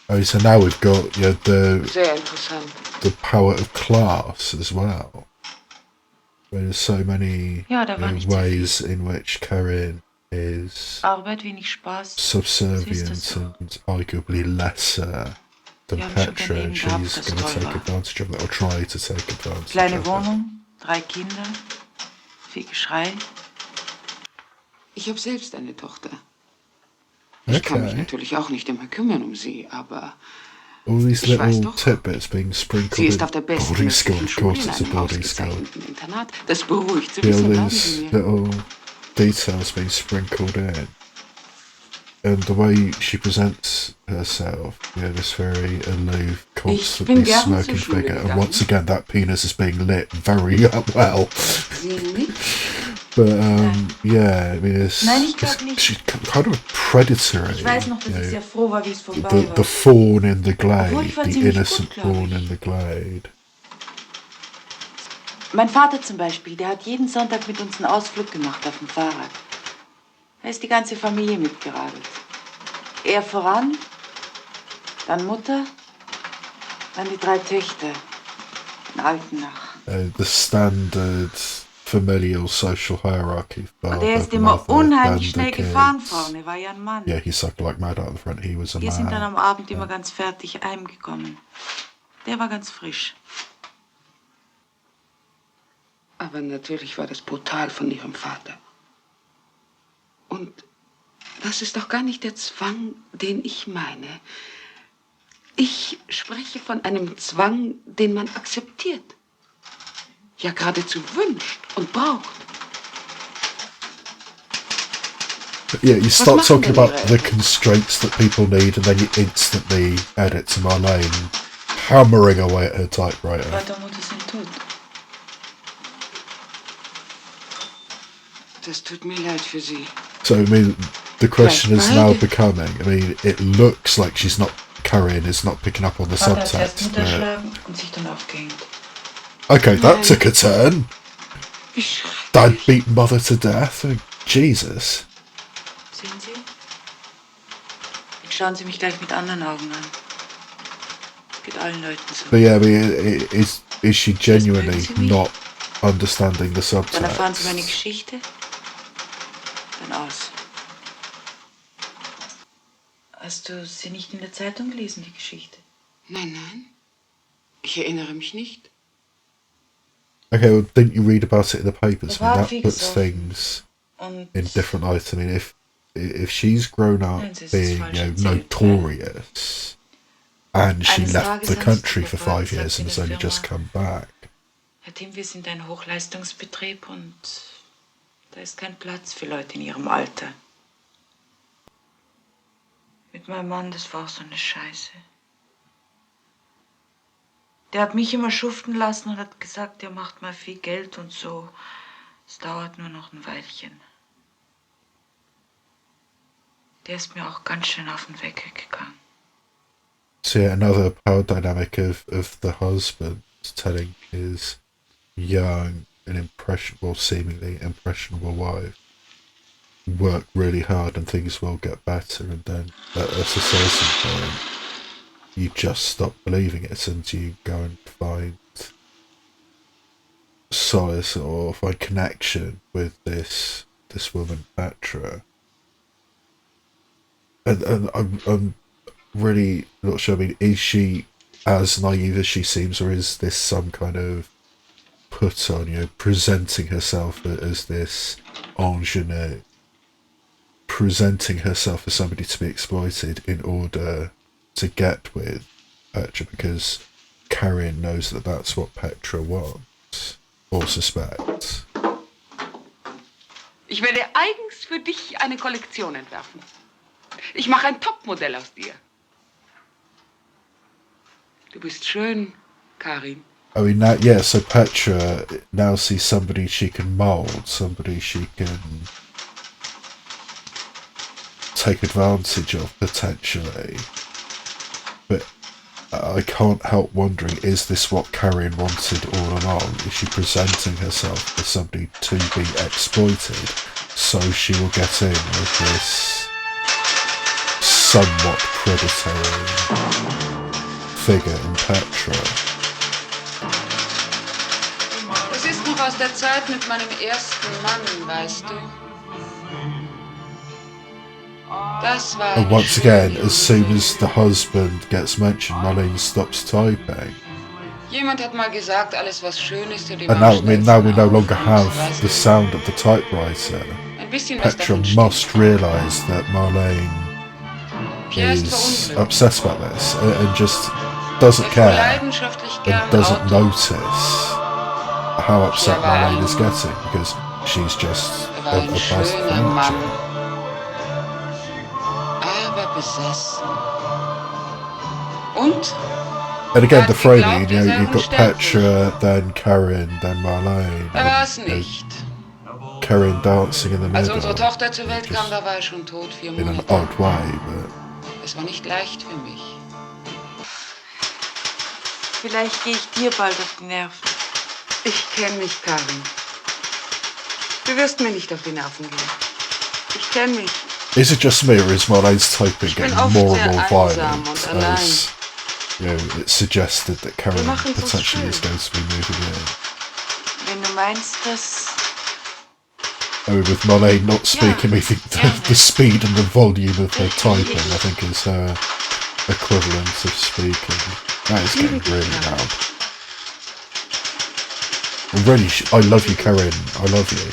Speaker 1: Oh, so now we've got
Speaker 2: Sehr interessant.
Speaker 1: the power of class as well. There's so many ways in which Karin is
Speaker 5: Arbeit, wenig Spaß.
Speaker 1: subservient and arguably lesser than Petra, and she's going to take advantage of it, or try to take advantage
Speaker 5: Kleine
Speaker 1: of it.
Speaker 5: Wohnung, 3 Kinder, viel Geschrei.
Speaker 2: Ich habe selbst eine Tochter. Ich kann mich natürlich auch nicht immer kümmern um sie, aber...
Speaker 1: All these little tidbits being sprinkled
Speaker 2: Sie ist
Speaker 1: in.
Speaker 2: auf der besten
Speaker 1: Boarding school, of
Speaker 2: Schule
Speaker 1: course
Speaker 2: in
Speaker 1: it's a
Speaker 2: einem
Speaker 1: boarding school.
Speaker 2: ausgezeichneten Internat. Das beruhigt zu
Speaker 1: All
Speaker 2: wissen, glauben
Speaker 1: these
Speaker 2: Sie mir.
Speaker 1: little details being sprinkled in. And the way she presents herself, this very aloof, constantly
Speaker 2: gern
Speaker 1: smoking
Speaker 2: zur Schule
Speaker 1: figure. And
Speaker 2: gegangen.
Speaker 1: once again, that penis is being lit very well.
Speaker 2: Sie nicht?
Speaker 1: But, yeah, I mean, it's,
Speaker 5: Nein, ich glaub nicht.
Speaker 1: she's kind of predatory.
Speaker 5: Ich weiß noch, dass ich sehr froh war, wie es vorbei
Speaker 1: The
Speaker 5: war.
Speaker 1: fawn in the glade,
Speaker 5: Obwohl, ich war
Speaker 1: the
Speaker 5: ziemlich
Speaker 1: innocent
Speaker 5: gut, glaub
Speaker 1: fawn
Speaker 5: ich.
Speaker 1: in the glade.
Speaker 5: Mein Vater zum Beispiel, der hat jeden Sonntag mit uns einen Ausflug gemacht auf dem Fahrrad. Da ist die ganze Familie mitgeradelt. Er voran, dann Mutter, dann die 3 Töchter in Altenach.
Speaker 1: The standard familial social hierarchy.
Speaker 5: Und er ist immer unheimlich schnell gefahren vorne, war ja ein Mann.
Speaker 1: Yeah, he sucked like mad out the front. He was a
Speaker 5: Wir
Speaker 1: man.
Speaker 5: sind dann am Abend immer ganz fertig heimgekommen. Der war ganz frisch.
Speaker 2: Aber natürlich war das brutal von Ihrem Vater. Und das ist doch gar nicht der Zwang, den ich meine. Ich spreche von einem Zwang, den man akzeptiert. Ja, geradezu wünscht und braucht.
Speaker 1: Yeah, you start
Speaker 2: machen
Speaker 1: talking
Speaker 2: denn
Speaker 1: about
Speaker 2: Ihre
Speaker 1: the
Speaker 2: Eltern?
Speaker 1: constraints that people need, and then you instantly edit to Marlene hammering away at her typewriter.
Speaker 5: Vater und Mutter sind tot.
Speaker 2: Das tut mir leid für Sie.
Speaker 1: So, I mean, the question is now
Speaker 2: beide.
Speaker 1: becoming, I mean, it looks like she's not, Karin is not picking up on the
Speaker 5: Vater hat erst
Speaker 1: subtext,
Speaker 5: Mutter
Speaker 1: but...
Speaker 5: erschlagen und sich dann aufgehängt.
Speaker 1: Okay, that took a turn.
Speaker 2: Wie schrecklich.
Speaker 1: Dad beat mother to death. Oh, Jesus.
Speaker 5: Sehen Sie? Jetzt schauen Sie mich gleich mit anderen Augen an. Geht allen Leuten so.
Speaker 1: But yeah, I mean, is she genuinely not understanding the
Speaker 5: Dann erfahren Sie meine
Speaker 1: subtext?
Speaker 5: Geschichte. Dann aus. Hast du sie nicht in der Zeitung gelesen, die Geschichte?
Speaker 2: Nein, nein. Ich erinnere mich nicht.
Speaker 1: Okay, well, didn't you read about it in the papers? I mean,
Speaker 5: war
Speaker 1: that
Speaker 5: viel
Speaker 1: puts
Speaker 5: gesoffen.
Speaker 1: things
Speaker 5: Und
Speaker 1: in different light. I mean, if she's grown up
Speaker 5: Nein, sie ist
Speaker 1: being,
Speaker 5: falsch
Speaker 1: you know,
Speaker 5: erzählt,
Speaker 1: notorious, and she
Speaker 5: Eines
Speaker 1: left
Speaker 5: Tages
Speaker 1: the
Speaker 5: haben
Speaker 1: country
Speaker 5: sie
Speaker 1: for
Speaker 5: Papa
Speaker 1: 5 years
Speaker 5: gesagt
Speaker 1: and
Speaker 5: in
Speaker 1: has
Speaker 5: der
Speaker 1: only just
Speaker 5: Firma,
Speaker 1: come back.
Speaker 5: Herr Tim, wir sind ein Hochleistungsbetrieb und da ist kein Platz für Leute in ihrem Alter. Mit meinem Mann, das war auch so eine Scheiße. Der hat mich immer schuften lassen und hat gesagt, er macht mal viel Geld und so. Es dauert nur noch ein Weilchen. Der ist mir auch ganz schön auf den Wecker gegangen.
Speaker 1: So yeah, another power dynamic of the husband telling his young and impressionable, seemingly impressionable wife, work really hard and things will get better, and then at a certain point you just stop believing it and you go and find solace or find connection with this woman Petra. And I'm really not sure. I mean, is she as naive as she seems, or is this some kind of put on, you know, presenting herself as this ingenue, presenting herself as somebody to be exploited in order to get with Petra, because Karin knows that that's what Petra wants, or suspects.
Speaker 2: Ich werde eigens für dich eine Kollektion entwerfen. Ich mache ein Topmodell aus dir. Du bist schön, Karin.
Speaker 1: I mean, now, yeah, so Petra now sees somebody she can mould, somebody she can take advantage of, potentially. But I can't help wondering, is this what Karin wanted all along? Is she presenting herself as somebody to be exploited, so she will get in with this somewhat predatory figure in Petra?
Speaker 2: Das ist noch aus der Zeit mit meinem ersten Mann, weißt du. Das war
Speaker 1: And
Speaker 2: eine
Speaker 1: once again,
Speaker 2: schöne
Speaker 1: as soon
Speaker 2: Idee.
Speaker 1: as the husband gets mentioned, Marlene stops typing.
Speaker 2: Jemand hat mal gesagt, alles was schön ist, hört
Speaker 1: And
Speaker 2: immer
Speaker 1: now,
Speaker 2: am
Speaker 1: I mean, now we
Speaker 2: schnellsten
Speaker 1: no
Speaker 2: auf.
Speaker 1: longer
Speaker 2: Und,
Speaker 1: have
Speaker 2: weißt
Speaker 1: the
Speaker 2: du,
Speaker 1: sound of the typewriter.
Speaker 2: ein bisschen was
Speaker 1: Petra
Speaker 2: davon
Speaker 1: must
Speaker 2: stimmt.
Speaker 1: realise that Marlene
Speaker 2: Pierre ist
Speaker 1: is
Speaker 2: verunglückt.
Speaker 1: obsessed about this and just doesn't
Speaker 2: Er fuhr
Speaker 1: care
Speaker 2: leidenschaftlich gern
Speaker 1: and doesn't
Speaker 2: Auto.
Speaker 1: notice how upset
Speaker 2: Pierre war
Speaker 1: Marlene is
Speaker 2: ein-
Speaker 1: getting, because she's just
Speaker 2: Er war
Speaker 1: a
Speaker 2: ein
Speaker 1: bastard
Speaker 2: schöner Mann,
Speaker 1: furniture.
Speaker 2: aber besessen. Und
Speaker 1: And again,
Speaker 2: Er
Speaker 1: the
Speaker 2: hat
Speaker 1: framing,
Speaker 2: geglaubt,
Speaker 1: you
Speaker 2: er
Speaker 1: know,
Speaker 2: sei
Speaker 1: you've got
Speaker 2: unsterblich.
Speaker 1: Petra, then Karin, then Marlene,
Speaker 2: er war
Speaker 1: and,
Speaker 2: es
Speaker 1: you know,
Speaker 2: nicht.
Speaker 1: Karin dancing in the
Speaker 2: Als
Speaker 1: middle,
Speaker 2: unsere Tochter zur Welt
Speaker 1: just
Speaker 2: kam, da war er schon tot, 4
Speaker 1: in an
Speaker 2: Monate.
Speaker 1: odd way, but
Speaker 2: Es war nicht leicht für mich.
Speaker 5: Vielleicht gehe ich dir bald auf die Nerven.
Speaker 2: Ich kenne mich, Karin. Du wirst mir nicht auf die Nerven gehen. Ich kenne mich.
Speaker 1: is it just me, or is Marlene's typing
Speaker 2: Ich bin
Speaker 1: getting
Speaker 2: oft
Speaker 1: more
Speaker 2: sehr
Speaker 1: and more
Speaker 2: einsam
Speaker 1: violent
Speaker 2: und allein.
Speaker 1: as, you know, it's suggested that Karin
Speaker 2: machen's uns
Speaker 1: potentially is
Speaker 2: schön.
Speaker 1: going to be moving in?
Speaker 5: Wenn du meinst, dass...
Speaker 1: I mean, with Marlene not speaking, I think the speed and the volume of her typing, I think, is her equivalent of speaking. That is getting really loud. Already, I love you, Karin. I love you.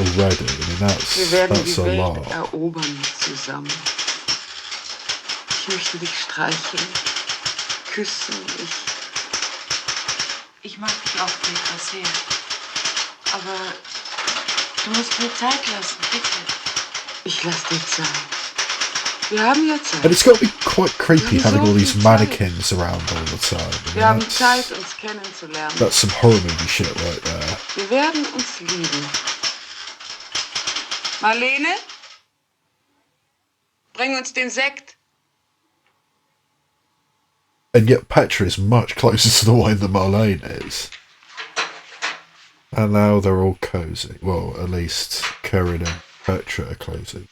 Speaker 1: Already. I mean,
Speaker 2: Wir werden
Speaker 1: that's
Speaker 2: die
Speaker 1: a
Speaker 2: Welt
Speaker 1: lot.
Speaker 2: erobern zusammen. Ich möchte dich streicheln, küssen.
Speaker 5: Ich mag dich auch, Petra, sehr. Aber du musst mir Zeit lassen, bitte.
Speaker 2: Ich lass dir Zeit. Wir haben ja Zeit.
Speaker 1: And it's got to be quite creepy
Speaker 2: Wir haben
Speaker 1: having
Speaker 2: so
Speaker 1: all these
Speaker 2: viel Zeit.
Speaker 1: mannequins around all the time. I
Speaker 2: Wir haben
Speaker 1: mean,
Speaker 2: Zeit, uns kennenzulernen.
Speaker 1: that's some horror movie shit right there.
Speaker 2: Wir werden uns lieben. Marlene? Bring uns den Sekt.
Speaker 1: And yet Petra is much closer to the wine than Marlene is. And now they're all cozy. Well, at least Karin and Petra are cozy.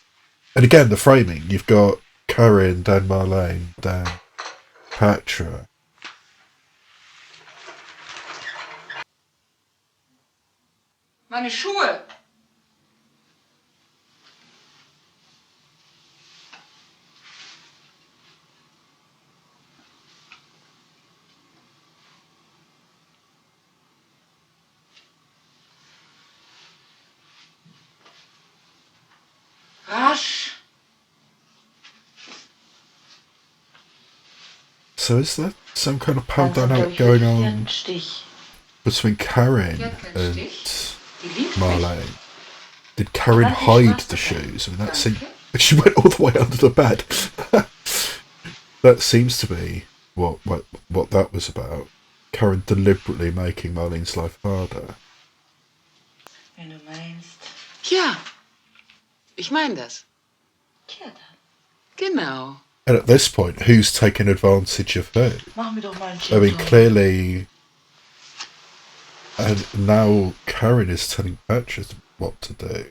Speaker 1: And again, the framing. You've got Karin, then Marlene, then Petra.
Speaker 2: Meine Schuhe! Rasch!
Speaker 1: So is there some kind of power dynamic going on
Speaker 5: Stich.
Speaker 1: between Karin
Speaker 2: Die hat keinen
Speaker 1: and
Speaker 2: Stich. Die liebt mich.
Speaker 1: Marlene? Did Karin hide the shoes? I mean, that seemed... She went all the way under the bed. That seems to be what that was about. Karin deliberately making Marlene's life harder.
Speaker 5: Wenn du meinst.
Speaker 2: Ja, ich meine das.
Speaker 5: Tja, dann.
Speaker 2: Genau.
Speaker 1: And at this point, who's taking advantage of who?
Speaker 5: Mach mir doch mal einen
Speaker 1: I mean,
Speaker 5: Gin Tonic.
Speaker 1: clearly... And now Karin is telling Petra what to do.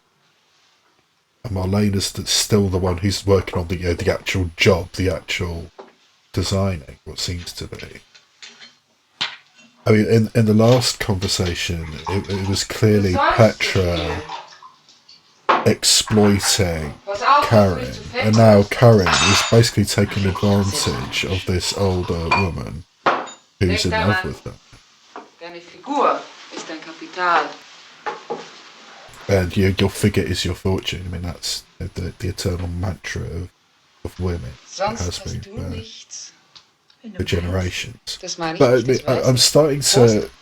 Speaker 1: And Marlene is still the one who's working on the actual job, the actual designing, what seems to be. I mean, in the last conversation, it was clearly Petra exploiting Karin, and now Karin is basically taking advantage of this older woman who's in love with her.
Speaker 2: Deine Figur ist dein Kapital.
Speaker 1: And your figure is your fortune. I mean, that's the eternal mantra of women. It
Speaker 2: Sonst
Speaker 1: has
Speaker 2: hast
Speaker 1: been
Speaker 2: du nichts.
Speaker 1: for generations.
Speaker 2: Das meine ich
Speaker 1: But I
Speaker 2: nicht,
Speaker 1: mean,
Speaker 2: das weiß
Speaker 1: I'm
Speaker 2: ich.
Speaker 1: starting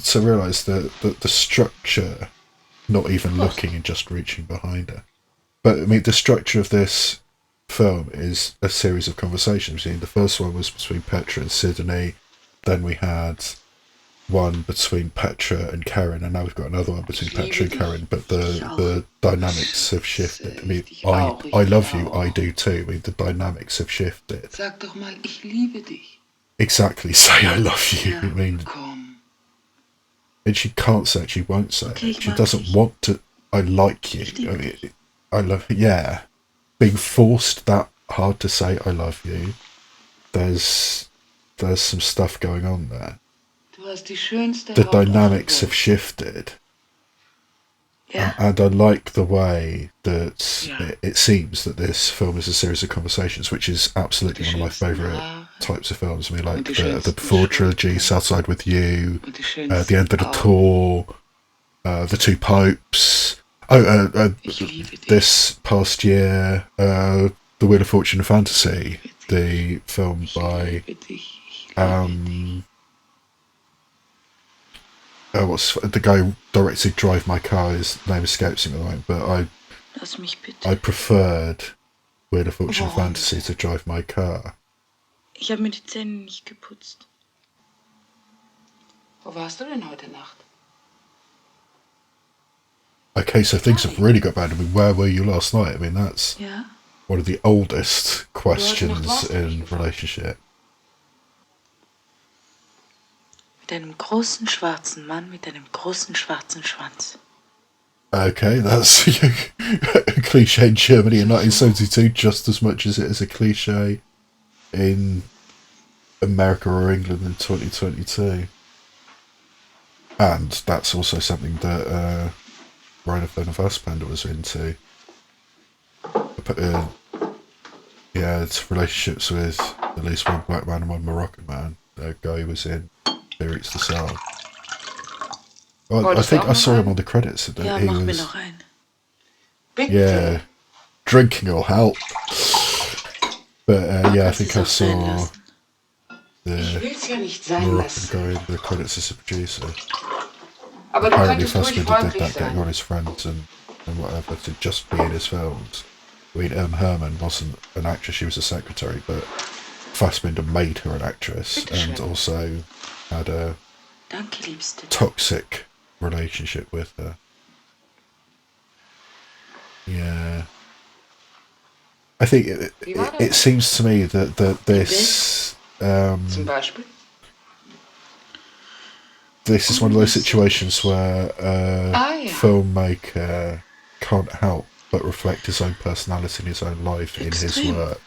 Speaker 1: to realise that the structure, not even looking and just reaching behind her, but I mean, the structure of this film is a series of conversations. I mean, the first one was between Petra and Sydney, then we had one between Petra and Karin, and now we've got another one between Petra and Karin, but the dynamics have shifted. I mean, I love you, I do too. I mean, the dynamics have shifted.
Speaker 2: Sag doch mal, ich liebe dich.
Speaker 1: Exactly, say I love you. I mean,
Speaker 2: Komm.
Speaker 1: and she can't say it, she won't say
Speaker 5: Okay,
Speaker 1: it. She
Speaker 5: mag
Speaker 1: doesn't
Speaker 5: dich.
Speaker 1: want to. I like you. I mean, I love. Yeah, being forced that hard to say I love you. There's some stuff going on there.
Speaker 2: Du hast die schönste
Speaker 1: The
Speaker 2: Haut auf der
Speaker 1: dynamics
Speaker 2: Welt.
Speaker 1: have shifted.
Speaker 5: Ja.
Speaker 1: And I like the way that
Speaker 5: Yeah.
Speaker 1: it seems that this film is a series of conversations, which is absolutely one of my favourite types of films. I mean, like the Before trilogy, Southside with You,
Speaker 2: Und die schönsten
Speaker 1: the end of the
Speaker 2: Augen.
Speaker 1: tour, the two popes.
Speaker 2: Ich liebe dich.
Speaker 1: This past year, The Wheel of Fortune and Fantasy, the film by
Speaker 2: Ich liebe dich. Ich liebe dich.
Speaker 1: what's the guy who directed Drive My Car? His name escapes me at the moment, but
Speaker 5: Lass mich bitte.
Speaker 1: I preferred Wheel of Fortune and
Speaker 5: Warum?
Speaker 1: Fantasy to Drive My Car.
Speaker 5: Ich habe mir die Zähne nicht geputzt.
Speaker 2: Wo warst du denn heute Nacht?
Speaker 1: Okay, so things have really got bad. I mean, where were you last night? I mean, that's
Speaker 5: Ja?
Speaker 1: one of the oldest questions
Speaker 2: was
Speaker 1: in relationship.
Speaker 5: Mit einem großen schwarzen Mann mit einem großen schwarzen Schwanz.
Speaker 1: Okay, that's a cliche in Germany in 1972 just as much as it is a cliche in America or England in 2022. And that's also something that Werner Fassbinder was into. Yeah, it's relationships with at least one black man and one Moroccan man. The guy who was in There Eats the Soul. Well, I
Speaker 2: Wolltest
Speaker 1: think
Speaker 2: du auch
Speaker 1: I
Speaker 2: noch
Speaker 1: saw him
Speaker 2: einen?
Speaker 1: on the credits. That
Speaker 5: Ja,
Speaker 1: he
Speaker 5: mach mir
Speaker 1: was,
Speaker 5: noch einen.
Speaker 2: Bitte.
Speaker 1: yeah, drinking will help. But yeah, I
Speaker 5: Kannst
Speaker 1: think
Speaker 5: es
Speaker 1: I
Speaker 5: auch sein
Speaker 1: saw
Speaker 5: lassen.
Speaker 2: Ich
Speaker 1: the
Speaker 2: will's ja nicht sein
Speaker 1: Moroccan
Speaker 2: lassen.
Speaker 1: guy in the credits as a producer.
Speaker 2: Aber du
Speaker 1: Apparently
Speaker 2: könntest ruhig
Speaker 1: Fassbinder did
Speaker 2: freundlich
Speaker 1: that, getting on
Speaker 2: sein.
Speaker 1: his friends and whatever to just be in his films. I mean, Herman wasn't an actress, she was a secretary, but Fassbinder made her an actress
Speaker 2: Bitteschön.
Speaker 1: and also had a
Speaker 5: Danke, Liebste.
Speaker 1: toxic relationship with her. Yeah. I think it seems to me that this
Speaker 2: Zum Beispiel?
Speaker 1: this is one of those situations where a
Speaker 2: yeah.
Speaker 1: filmmaker can't help but reflect his own personality in his own life in his
Speaker 5: Extrem.
Speaker 1: work.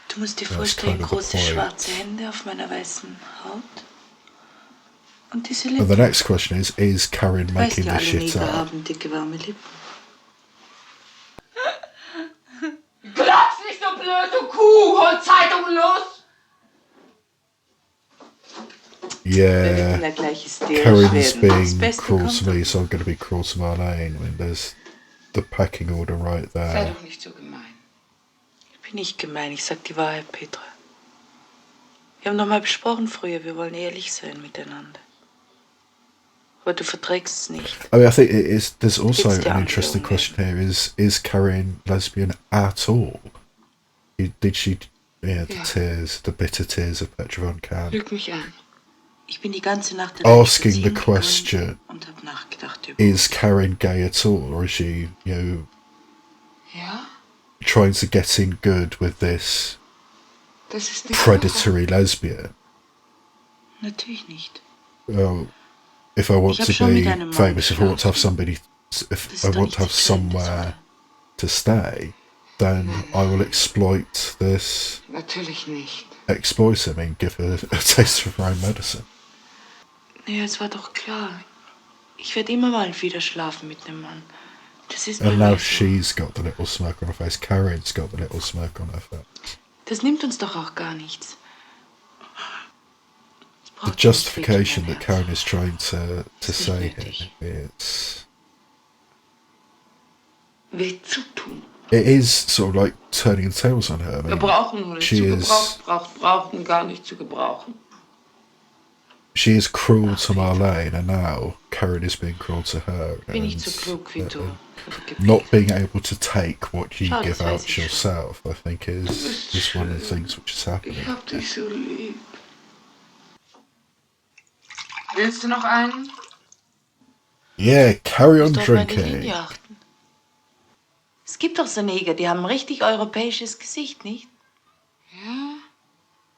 Speaker 5: Du musst dir
Speaker 1: That's
Speaker 5: vorstellen,
Speaker 1: kind of the
Speaker 5: große
Speaker 1: point.
Speaker 5: schwarze Hände auf meiner weißen Haut. Und diese
Speaker 1: And
Speaker 5: Lippen.
Speaker 1: the next question is Karen
Speaker 5: Du weißt
Speaker 1: making
Speaker 5: ja,
Speaker 1: this
Speaker 5: alle
Speaker 1: shit
Speaker 5: Neger
Speaker 1: up?
Speaker 5: haben dicke, warme Lippen.
Speaker 2: Platz nicht so blöd, du Kuh! Hol Zeitungen los!
Speaker 5: Wer wird
Speaker 1: Yeah,
Speaker 5: denn da gleich hysterisch
Speaker 1: Karen's
Speaker 5: werden? Das
Speaker 1: being
Speaker 5: Beste
Speaker 1: cruel
Speaker 5: kommt
Speaker 1: to
Speaker 5: doch
Speaker 1: me, so I'm
Speaker 5: noch.
Speaker 1: going to be cruel to Marlene. I mean, there's the pecking order right
Speaker 2: Sei
Speaker 1: there.
Speaker 2: doch nicht so gemein.
Speaker 5: Ich bin nicht gemein, ich sag die Wahrheit, Petra. Wir haben doch mal besprochen früher, wir wollen ehrlich sein miteinander. Aber du verträgst es nicht.
Speaker 1: I mean, I think it is. There's also
Speaker 5: It's the
Speaker 1: an interesting question here: is Karen lesbian at all? Did she? Yeah, the
Speaker 2: Yeah.
Speaker 1: tears, the bitter tears of Petra von Kant.
Speaker 2: Lüg mich an.
Speaker 5: Ich bin die ganze Nacht allein
Speaker 1: Asking the
Speaker 5: spazieren gegangen
Speaker 1: question:
Speaker 5: und hab nachgedacht über
Speaker 1: is Karen gay at all, or is she,
Speaker 2: Ja?
Speaker 1: trying to get in good with this
Speaker 2: Das ist nicht
Speaker 1: predatory lesbian?
Speaker 5: Natürlich nicht.
Speaker 1: Well, if I want
Speaker 5: Ich hab
Speaker 1: to
Speaker 5: schon mit
Speaker 1: be
Speaker 5: einem Mann
Speaker 1: famous, if I want to have
Speaker 5: geschlafen.
Speaker 1: somebody,
Speaker 5: Das
Speaker 1: if
Speaker 5: ist
Speaker 1: I
Speaker 5: doch
Speaker 1: want to have
Speaker 5: nichts Fremdes,
Speaker 1: somewhere
Speaker 5: oder?
Speaker 1: to stay, then I will exploit this.
Speaker 2: Natürlich nicht.
Speaker 1: Exploit him and give her a taste of her own medicine.
Speaker 5: Naja, es war doch klar. Ich werde immer mal wieder schlafen mit einem Mann. Das ist
Speaker 1: And
Speaker 5: bei
Speaker 1: now
Speaker 5: mir so.
Speaker 1: she's got the little smirk on her face. Karen's got the little smirk on her face.
Speaker 5: Das nimmt uns doch auch gar nichts. Es
Speaker 1: The
Speaker 5: braucht
Speaker 1: justification
Speaker 5: nicht
Speaker 1: that
Speaker 5: weh tun, mein
Speaker 1: Karen is trying to
Speaker 5: Ist
Speaker 1: say
Speaker 5: nicht nötig.
Speaker 1: here, it's
Speaker 2: Weh zu tun.
Speaker 1: it is sort of like turning the tables on her. I
Speaker 2: Wir
Speaker 1: mean,
Speaker 2: brauchen nur nicht
Speaker 1: she
Speaker 2: zu
Speaker 1: is
Speaker 2: brauchen gar nicht zu gebrauchen.
Speaker 1: she is cruel to Marlene, and now Karen is being cruel to her,
Speaker 5: Bin nicht
Speaker 1: and
Speaker 5: so klug wie du.
Speaker 1: not being able to take what you
Speaker 5: Schau,
Speaker 1: give
Speaker 5: das weiß
Speaker 1: out
Speaker 5: ich schon.
Speaker 1: yourself. I think is one of the things which is happening.
Speaker 2: Ich hab dich so lieb. Willst du noch einen?
Speaker 1: Yeah, carry
Speaker 5: Du
Speaker 1: on
Speaker 5: musst auf meine
Speaker 1: drinking.
Speaker 5: Linie achten. Es gibt doch so Neger, die haben ein richtig europäisches Gesicht, nicht?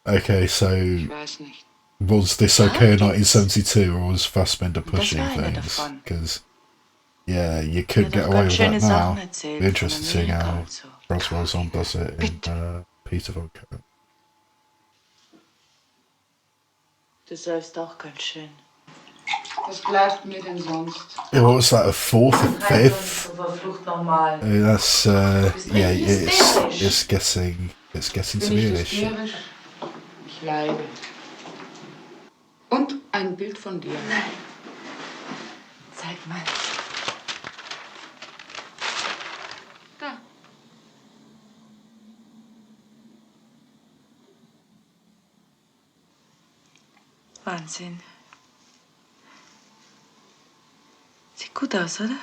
Speaker 2: Ja?
Speaker 1: Okay, so
Speaker 2: Ich weiß nicht.
Speaker 1: was this
Speaker 5: Ja,
Speaker 1: okay in
Speaker 5: gibt's.
Speaker 1: 1972, or was Fassbinder
Speaker 5: Das
Speaker 1: pushing
Speaker 5: war einer
Speaker 1: things?
Speaker 5: davon.
Speaker 1: Because yeah, you
Speaker 5: Er
Speaker 1: couldn't
Speaker 5: hat
Speaker 1: get
Speaker 5: auch
Speaker 1: away
Speaker 5: ganz
Speaker 1: with
Speaker 5: schöne
Speaker 1: that now.
Speaker 5: Sachen erzählt
Speaker 1: Be interested
Speaker 5: von
Speaker 1: to see
Speaker 5: Amerika
Speaker 1: how
Speaker 5: und so.
Speaker 1: François Ozon does it in
Speaker 2: Bitte.
Speaker 1: Peter von Kant.
Speaker 5: Du säufst auch ganz schön.
Speaker 2: Was bleibt mir denn sonst?
Speaker 1: Yeah, what was that? A fourth, a fifth?
Speaker 5: Verflucht normal.
Speaker 1: That's yeah,
Speaker 5: hysterisch.
Speaker 1: it's getting to
Speaker 2: Bin
Speaker 1: be
Speaker 2: ich
Speaker 1: an issue.
Speaker 2: hysterisch? Ich leide. Und ein Bild von dir.
Speaker 5: Zeig mal.
Speaker 2: Da.
Speaker 5: Wahnsinn. Sieht gut aus, oder?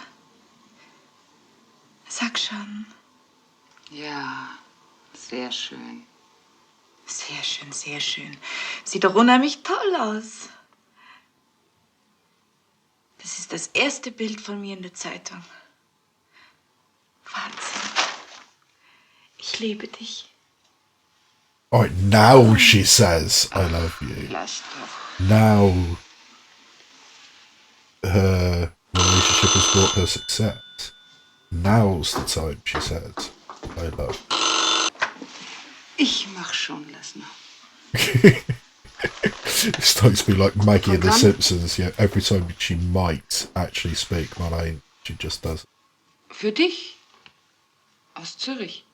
Speaker 5: Sag schon.
Speaker 2: Ja, sehr schön.
Speaker 5: Sehr schön, sehr schön. Sieht doch unheimlich toll aus. Das ist das erste Bild von mir in der Zeitung. Wahnsinn. Ich liebe dich.
Speaker 1: All right, now she says, "I love you."
Speaker 2: Lass doch.
Speaker 1: Now her relationship has brought her success. Now's the time, she says, "I love."
Speaker 2: Ich mach schon, lass mal.
Speaker 1: It starts to be like Maggie in The
Speaker 2: Von Kant?
Speaker 1: Simpsons. Yeah, every time she might actually speak Malayan, she just does.
Speaker 2: Für dich. Aus Zürich.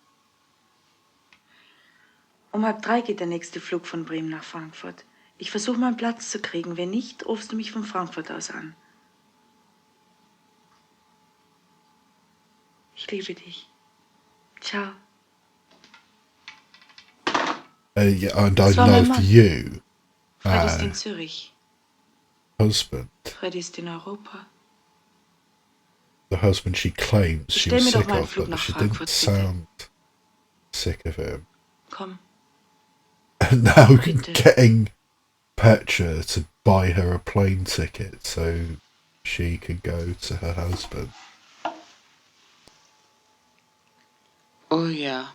Speaker 5: Um 2:30 geht der nächste Flug von Bremen nach Frankfurt. Ich versuche mal einen Platz zu kriegen. Wenn nicht, rufst du mich von Frankfurt aus an. Ich liebe dich. Ciao.
Speaker 1: Yeah, and I
Speaker 5: Das war mein
Speaker 1: love
Speaker 5: Mann.
Speaker 1: you,
Speaker 5: Fred ist in Zürich.
Speaker 1: husband.
Speaker 5: Fred ist in Europa.
Speaker 1: The husband she claims she
Speaker 5: Bestell
Speaker 1: was
Speaker 5: mir doch
Speaker 1: sick
Speaker 5: mal einen
Speaker 1: of,
Speaker 5: Flug
Speaker 1: but
Speaker 5: nach
Speaker 1: she
Speaker 5: Frankfurt,
Speaker 1: didn't
Speaker 5: bitte.
Speaker 1: sound sick of him.
Speaker 5: Komm.
Speaker 1: And now
Speaker 5: Bitte.
Speaker 1: getting Petra to buy her a plane ticket so she can go to her husband.
Speaker 2: Oh ja.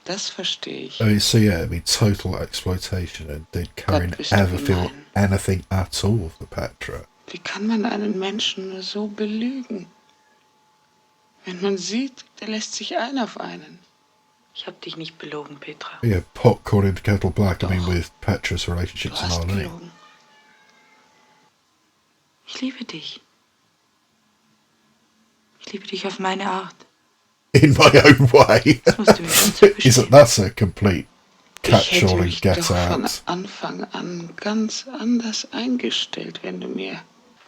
Speaker 4: Das verstehe ich.
Speaker 1: I mean, so yeah, I mean, total exploitation. And did Karin
Speaker 4: bist du
Speaker 1: ever feel
Speaker 4: gemein.
Speaker 1: anything at all for Petra?
Speaker 4: Wie kann man einen Menschen nur so belügen? Wenn man sieht, der lässt sich ein auf einen.
Speaker 5: Ich habe dich nicht belogen, Petra.
Speaker 1: Yeah, pot calling into kettle black. I mean,
Speaker 4: Doch.
Speaker 1: with Petra's
Speaker 4: Du
Speaker 1: relationship to
Speaker 4: hast
Speaker 1: Marlene.
Speaker 4: gelogen.
Speaker 5: Ich liebe dich. Ich liebe dich auf meine Art.
Speaker 1: In my own way.
Speaker 5: Das musst du mir schon zugestehen.
Speaker 1: Isn't that a complete
Speaker 4: Ich
Speaker 1: catch-all
Speaker 4: hätte
Speaker 1: and
Speaker 4: mich
Speaker 1: get
Speaker 4: doch von
Speaker 1: out?
Speaker 4: Anfang an ganz anders eingestellt, wenn du mir...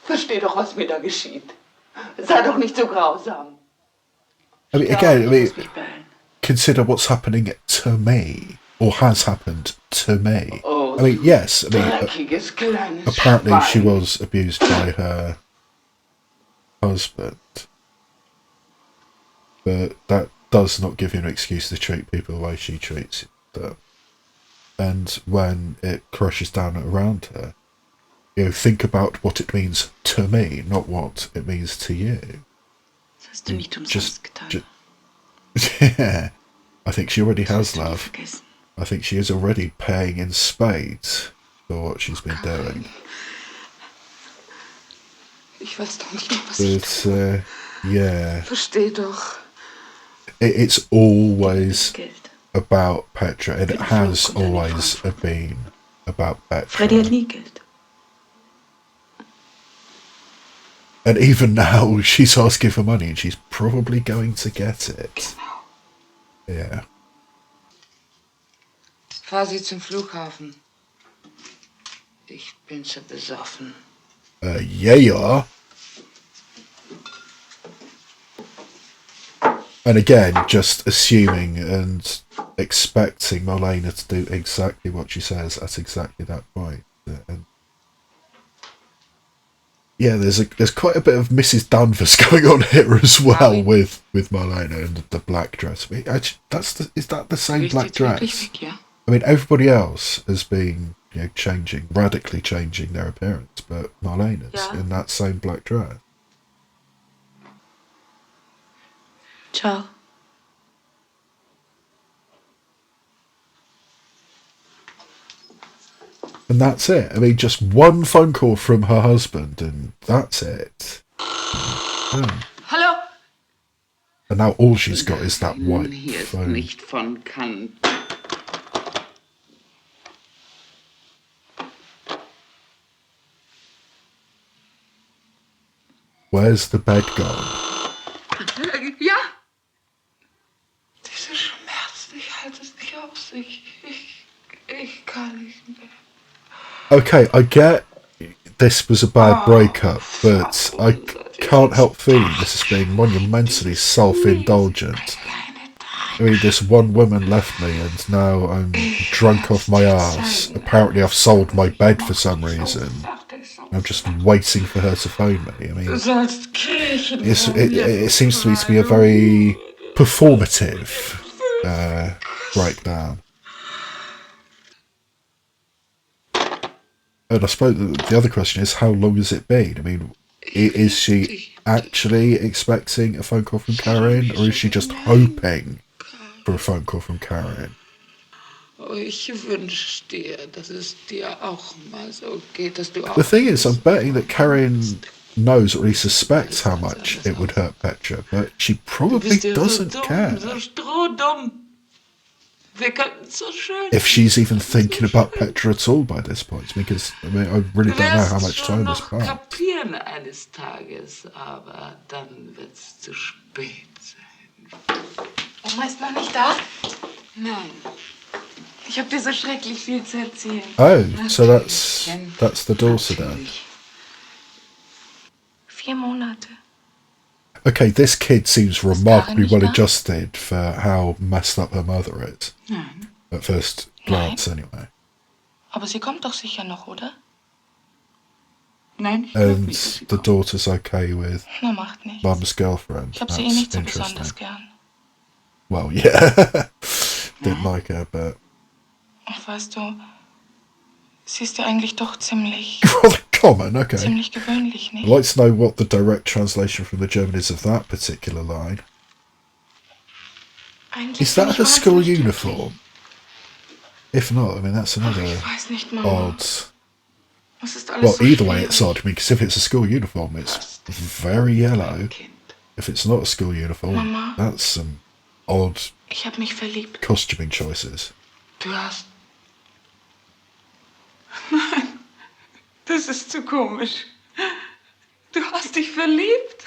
Speaker 4: Versteh doch, was mir da geschieht. Sei doch nicht so grausam.
Speaker 1: I mean,
Speaker 5: Ja,
Speaker 1: again, I
Speaker 5: ich
Speaker 1: mean,
Speaker 5: muss mich beeilen.
Speaker 1: consider what's happening to me, or has happened to me.
Speaker 4: Oh,
Speaker 1: I mean, yes, I mean,
Speaker 4: dreckiges kleines
Speaker 1: apparently she
Speaker 4: Schwein.
Speaker 1: was abused by her husband, but that does not give you an excuse to treat people the way she treats them. And when it crashes down around her, you know, think about what it means to me, not what it means to you.
Speaker 5: Das hast du nicht umsonst
Speaker 1: Just,
Speaker 5: getan.
Speaker 1: yeah, I think she already
Speaker 5: Das
Speaker 1: has
Speaker 5: wirst du nie
Speaker 1: love.
Speaker 5: vergessen.
Speaker 1: I think she is already paying in spades for what she's been doing.
Speaker 4: Ich weiß doch nicht mehr, was ich
Speaker 1: But,
Speaker 4: tue.
Speaker 1: yeah,
Speaker 4: Versteh doch.
Speaker 1: it's always
Speaker 5: Geld.
Speaker 1: about Petra, and it
Speaker 5: Für den
Speaker 1: has
Speaker 5: Flug und deine
Speaker 1: always
Speaker 5: Frankfurt.
Speaker 1: been about
Speaker 5: Freddy hat
Speaker 1: Petra.
Speaker 5: nie Geld.
Speaker 1: And even now, she's asking for money, and she's probably going to get it. Yeah.
Speaker 4: Fahr sie zum Flughafen. Ich bin so besoffen.
Speaker 1: Yeah, you are. And again, just assuming and expecting Marlena to do exactly what she says at exactly that point. And yeah, there's quite a bit of Mrs. Danvers going on here as well with Marlena and the black dress. I mean, actually, is that the same
Speaker 4: Riecht
Speaker 1: black
Speaker 4: jetzt wirklich
Speaker 1: dress?
Speaker 4: weg, ja?
Speaker 1: I mean, everybody else has been, radically changing their appearance, but Marlena's
Speaker 5: Yeah.
Speaker 1: in that same black dress.
Speaker 5: Ciao.
Speaker 1: And that's it. I mean, just one phone call from her husband, and that's it.
Speaker 4: Hallo?
Speaker 1: And now all she's got is that white
Speaker 4: Hier ist
Speaker 1: phone.
Speaker 4: nicht von Kant.
Speaker 1: Where's the bed gone?
Speaker 4: Ja? Dieser Schmerz, ich halte es nicht aus. Ich kann nicht mehr.
Speaker 1: Okay, I get this was a bad breakup, but I can't help feeling this is being monumentally self-indulgent. I mean, this one woman left me, and now I'm drunk off my arse. Apparently, I've sold my bed for some reason. I'm just waiting for her to phone me. I mean,
Speaker 4: Du sollst kriechen.
Speaker 1: it seems to me to be a very performative breakdown. And I suppose the other question is, how long has it been? I mean, is she actually expecting a phone call from Karen, or is she just hoping for a phone call from Karen?
Speaker 4: Oh, ich wünsche dir, dass es dir auch mal so geht, dass du auch...
Speaker 1: The thing is, I'm betting that Karen knows, or at least suspects, how much it would hurt Petra, but she probably doesn't care.
Speaker 4: So strohdumm. Wir könnten so schön...
Speaker 1: If she's even thinking about Petra at all by this point, because I mean, I really don't know how much time has passed.
Speaker 4: kapieren eines Tages, aber dann wird's zu spät sein.
Speaker 5: Oma ist noch nicht da?
Speaker 4: Nein.
Speaker 5: Ich habe dir so schrecklich viel zu erzählen.
Speaker 1: Oh, so that's the daughter then.
Speaker 5: 4 Monate.
Speaker 1: Okay, this kid seems remarkably well adjusted for how messed up her mother is.
Speaker 5: Nein.
Speaker 1: At first glance, anyway.
Speaker 5: Aber sie kommt doch sicher noch, oder?
Speaker 4: Nein, ich glaub
Speaker 1: And
Speaker 4: nicht, dass sie
Speaker 1: the
Speaker 4: kommt.
Speaker 1: daughter's okay with
Speaker 5: Na, macht nichts.
Speaker 1: mum's girlfriend.
Speaker 5: Ich habe sie eh nicht so
Speaker 1: interesting.
Speaker 5: besonders gern.
Speaker 1: Well, yeah. Didn't like her, but...
Speaker 5: Ach, weißt du, sie ist ja eigentlich doch ziemlich
Speaker 1: Rather common, okay.
Speaker 5: gewöhnlich,
Speaker 1: I'd
Speaker 5: nicht?
Speaker 1: like to know what the direct translation from the German is of that particular line.
Speaker 4: Eigentlich
Speaker 1: Is
Speaker 4: bin
Speaker 1: that
Speaker 4: ich
Speaker 1: her school
Speaker 4: wahnsinnig
Speaker 1: uniform? If not, I mean, that's
Speaker 4: glücklich. Ach,
Speaker 1: another
Speaker 4: ich weiß nicht, Mama.
Speaker 1: odd...
Speaker 4: Es ist alles
Speaker 1: Well,
Speaker 4: so
Speaker 1: either way, it's
Speaker 4: schwierig.
Speaker 1: odd, because if it's a school uniform, it's very yellow. If it's not a school uniform,
Speaker 4: Mama.
Speaker 1: that's some odd
Speaker 4: Ich habe mich verliebt.
Speaker 1: costuming choices.
Speaker 4: Du hast... Nein, das ist zu komisch. Du hast dich verliebt?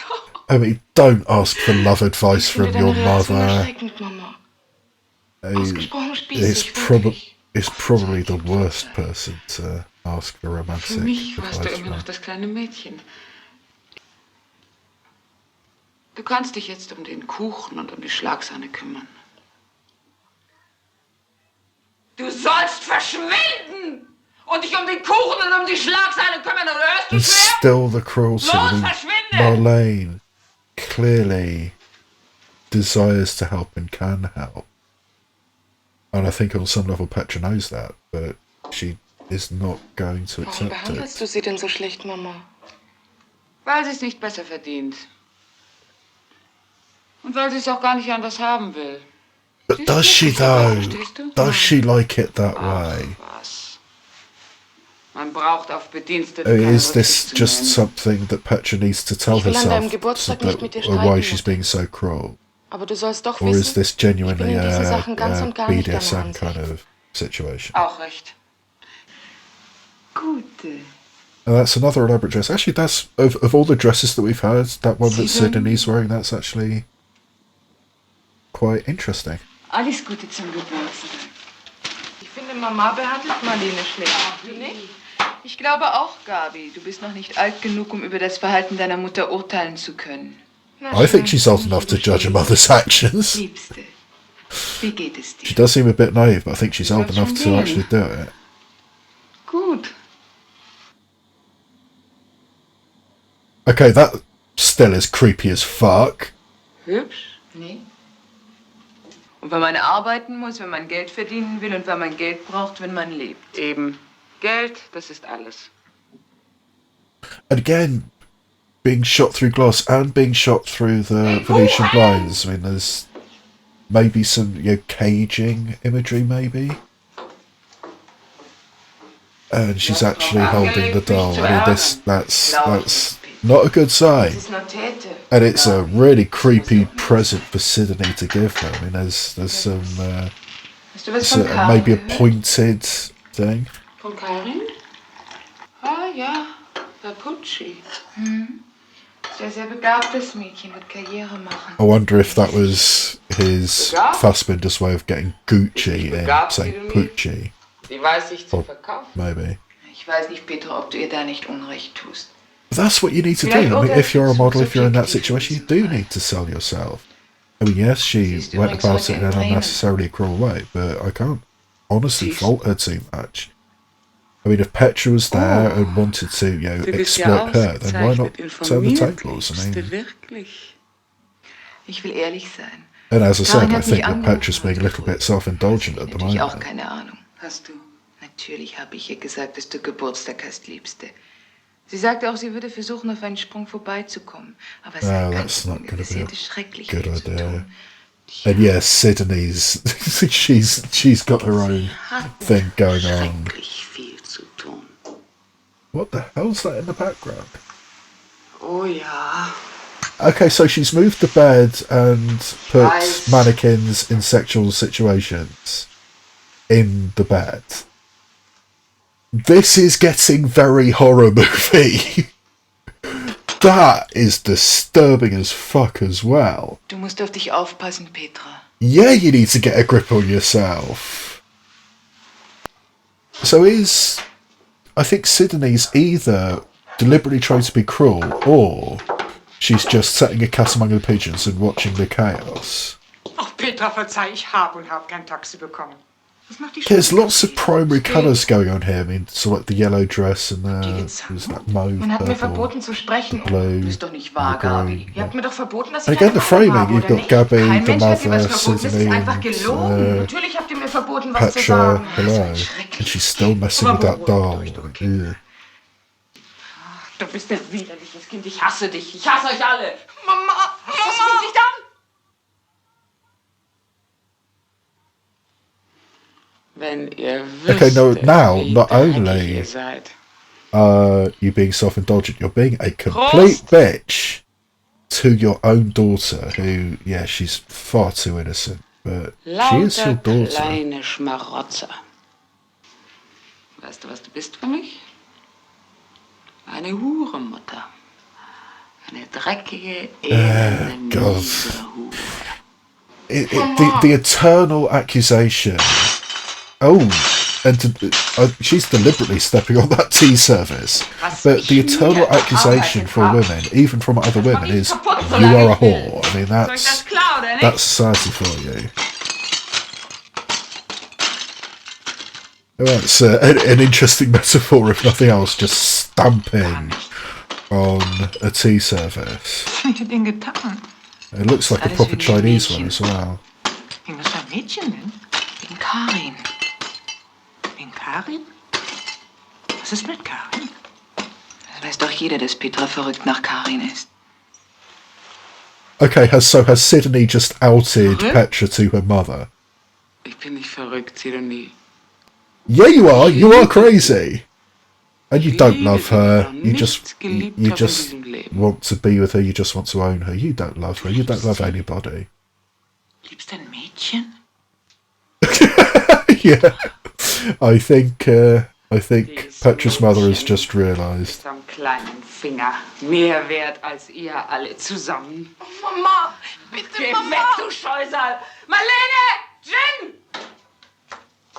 Speaker 1: I mean, don't ask for love advice
Speaker 4: Ich finde
Speaker 1: from your
Speaker 4: deine Reaktion
Speaker 1: mother.
Speaker 4: erschreckend, Mama. Ausgesprochen
Speaker 1: It's,
Speaker 4: spießig, wirklich.
Speaker 1: it's probably the worst person to ask for romantic
Speaker 2: Für mich warst du
Speaker 1: advice
Speaker 2: immer noch
Speaker 1: from.
Speaker 2: das kleine Mädchen. Du kannst dich jetzt um den Kuchen und um die Schlagsahne kümmern. Du sollst verschwinden und dich um den Kuchen und um die Schlagsahne kümmern, oder hörst du
Speaker 1: And
Speaker 2: schwer?
Speaker 1: still the cruelty.
Speaker 2: Los,
Speaker 1: I mean,
Speaker 2: verschwinde!
Speaker 1: Marlene clearly desires to help and can help. And I think on some level Petra knows that, but she is not going to
Speaker 4: Warum
Speaker 1: accept
Speaker 4: behandelst
Speaker 1: it.
Speaker 4: du sie denn so schlecht, Mama?
Speaker 2: Weil sie es nicht besser verdient. Und weil sie es auch gar nicht anders haben will.
Speaker 1: But
Speaker 2: Sie ist
Speaker 1: does she
Speaker 2: glücklich dabei,
Speaker 1: though?
Speaker 2: verstehst du?
Speaker 1: Does she like it that
Speaker 2: Ach,
Speaker 1: way?
Speaker 2: was. Man braucht auf Bedienstete
Speaker 1: I mean,
Speaker 2: keine
Speaker 1: is this
Speaker 2: Rücksicht zu
Speaker 1: just
Speaker 2: nehmen.
Speaker 1: something that Petra needs to tell
Speaker 4: Ich will an deinem
Speaker 1: herself
Speaker 4: Geburtstag
Speaker 1: so
Speaker 4: nicht mit dir
Speaker 1: that, or why
Speaker 4: streiten,
Speaker 1: she's
Speaker 4: Mutter.
Speaker 1: being so cruel?
Speaker 4: Aber du sollst doch
Speaker 1: Or is
Speaker 4: wissen,
Speaker 1: this
Speaker 4: ich bin
Speaker 1: genuinely
Speaker 4: in diesen
Speaker 1: a
Speaker 4: Sachen ganz und gar nicht deine
Speaker 1: BDSM kind
Speaker 4: Ansicht.
Speaker 1: of situation?
Speaker 2: Auch recht.
Speaker 5: Gute.
Speaker 1: And that's another elaborate dress. Actually, that's of all the dresses that we've had, that one that Sydney's wearing, that's actually quite interesting.
Speaker 5: Alles Gute zum Geburtstag.
Speaker 4: Ich finde, Mama behandelt Marlene schlecht. Du nicht?
Speaker 5: Ich glaube auch, Gabi. Du bist noch nicht alt genug, um über das Verhalten deiner Mutter urteilen zu können.
Speaker 4: Na
Speaker 1: I think
Speaker 4: schön.
Speaker 1: she's old enough to judge a mother's actions.
Speaker 5: Liebste, wie geht es
Speaker 1: She
Speaker 5: dir?
Speaker 1: does seem a bit naive, but I think she's old
Speaker 2: Soll's
Speaker 1: enough
Speaker 2: schon
Speaker 1: to
Speaker 2: gehen.
Speaker 1: actually do it.
Speaker 2: Gut.
Speaker 1: Okay, that still is creepy as fuck.
Speaker 2: Hübsch.
Speaker 5: Nee. Und wenn man arbeiten muss, wenn man Geld verdienen will und wenn man Geld braucht, wenn man lebt.
Speaker 2: Eben. Geld, das ist alles.
Speaker 1: And again, being shot through glass and being shot through the Venetian blinds. I mean, there's maybe some caging imagery, maybe. And she's actually holding the doll. I mean, that's not a good sign.
Speaker 5: Das ist nur Täte.
Speaker 1: And it's a really creepy present for Sydney to give her. I mean, there's some
Speaker 5: Hast du was von Karl
Speaker 1: maybe a
Speaker 5: gehört?
Speaker 1: pointed thing.
Speaker 2: Von Karin? Ah ja, Papucci.
Speaker 5: Sehr, sehr begabtes Mädchen, wird Karriere machen.
Speaker 1: I wonder if that was his Fassbinder's way of getting Gucci in, saying Pucci,
Speaker 2: Sie weiß sich zu
Speaker 1: Oh.
Speaker 2: verkaufen.
Speaker 1: maybe.
Speaker 5: Ich weiß nicht, Petra, ob du ihr da nicht Unrecht tust.
Speaker 1: But that's what you need to do. I mean, if you're a model, if you're in that situation, you do need to sell yourself. I mean, yes, she went about it in an unnecessarily cruel way, but I can't honestly fault her too much. I mean, if Petra was there and wanted to, exploit her, then why not turn the tables? I mean,
Speaker 2: Wirklich.
Speaker 5: Ich will ehrlich sein.
Speaker 1: and as I said,
Speaker 5: Karin
Speaker 1: I
Speaker 5: hat
Speaker 1: think
Speaker 5: mich
Speaker 1: that
Speaker 5: angerufen
Speaker 1: Petra's being a little bit self-indulgent at the
Speaker 5: Natürlich auch
Speaker 1: moment.
Speaker 5: keine Ahnung.
Speaker 2: Hast du?
Speaker 5: Natürlich habe ich ihr gesagt, dass du Geburtstag hast, Liebste. Sie sagte auch, sie würde versuchen, auf einen Sprung vorbeizukommen. Aber es
Speaker 1: No,
Speaker 5: sei
Speaker 1: that's
Speaker 5: ganz
Speaker 1: not gonna
Speaker 5: ungewiss. Sie
Speaker 1: be
Speaker 5: hätte schrecklich
Speaker 1: good
Speaker 5: viel zu
Speaker 1: idea.
Speaker 5: tun.
Speaker 1: And yes, Sydney's she's got her own thing going on.
Speaker 2: Schrecklich viel zu tun.
Speaker 1: What the hell's that in the background?
Speaker 2: Oh ja.
Speaker 1: Okay, so she's moved the bed and put
Speaker 2: Nice.
Speaker 1: mannequins in sexual situations in the bed. This is getting very horror movie. That is disturbing as fuck as well.
Speaker 5: Du musst auf dich aufpassen, Petra.
Speaker 1: Yeah, you need to get a grip on yourself. So I think Sydney's either deliberately trying to be cruel, or she's just setting a cat among the pigeons and watching the chaos.
Speaker 6: Ach, Petra, verzeih, ich habe und habe kein Taxi bekommen. Was macht die
Speaker 1: There's
Speaker 6: Schule?
Speaker 1: lots of primary colours going on here. I mean, so like the yellow dress and there's that mauve,
Speaker 4: Man hat mir
Speaker 1: purple.
Speaker 4: verboten zu sprechen.
Speaker 1: Blue,
Speaker 5: Das ist doch nicht wahr,
Speaker 1: green.
Speaker 5: Gabi.
Speaker 4: Ihr habt mir doch verboten, dass
Speaker 1: And
Speaker 4: ich
Speaker 1: again,
Speaker 4: eine
Speaker 1: the
Speaker 4: Meinung
Speaker 1: framing,
Speaker 4: habe,
Speaker 1: you've
Speaker 4: oder
Speaker 1: got
Speaker 4: nicht?
Speaker 1: Gabby,
Speaker 4: Kein
Speaker 1: the
Speaker 4: Mensch hat dir was
Speaker 1: mother,
Speaker 4: verboten, es ist
Speaker 1: Sydney,
Speaker 4: einfach
Speaker 1: and
Speaker 4: gelogen. Natürlich habt ihr mir verboten, was zu
Speaker 1: Petra
Speaker 4: sagen.
Speaker 1: below. And she's still messing with that doll. Ugh.
Speaker 6: Du bist ein widerliches Kind, ich hasse dich. Ich hasse euch alle.
Speaker 4: Mama!
Speaker 6: Fass mich nicht an!
Speaker 2: Wenn ihr
Speaker 1: Okay, no,
Speaker 2: wüsstet,
Speaker 1: now,
Speaker 2: wie
Speaker 1: not
Speaker 2: dreckig
Speaker 1: only
Speaker 2: ihr seid.
Speaker 1: you being self-indulgent, you're being a complete bitch to your own daughter, who, yeah, she's far too innocent, but she is your
Speaker 2: Lauter
Speaker 1: daughter.
Speaker 2: kleine Schmarotzer. Weißt du, was du bist für mich? Eine Hurenmutter. Eine dreckige, elende, miese Hure.
Speaker 1: The eternal accusation. Oh, and she's deliberately stepping on that tea service. But the eternal accusation for women, even from other women, is you are a whore. I mean, that's society for you. That's an interesting metaphor, if nothing else, just stamping on a tea service. It looks like a proper Chinese one as well.
Speaker 4: Wegen was für ein Mädchen denn? Wegen Karin. Wegen Karin? Was ist mit Karin?
Speaker 5: Das weiß doch jeder, dass Petra verrückt nach Karin ist.
Speaker 1: Okay, has Sydney just outed Petra to her mother?
Speaker 2: Ich bin nicht verrückt, Sidonie.
Speaker 1: Yeah, you are. You are crazy. And you don't love her. You just want to be with her. You just want to own her. You don't love her. You don't love anybody.
Speaker 4: Liebst du ein Mädchen?
Speaker 1: Yeah. I think Petra's mother has just realised.
Speaker 2: Am kleinen Finger. Mehr wert als ihr alle zusammen.
Speaker 4: Mama, bitte,
Speaker 2: Geh
Speaker 4: Mama!
Speaker 2: weg, du Scheusal! Marlene! Gin!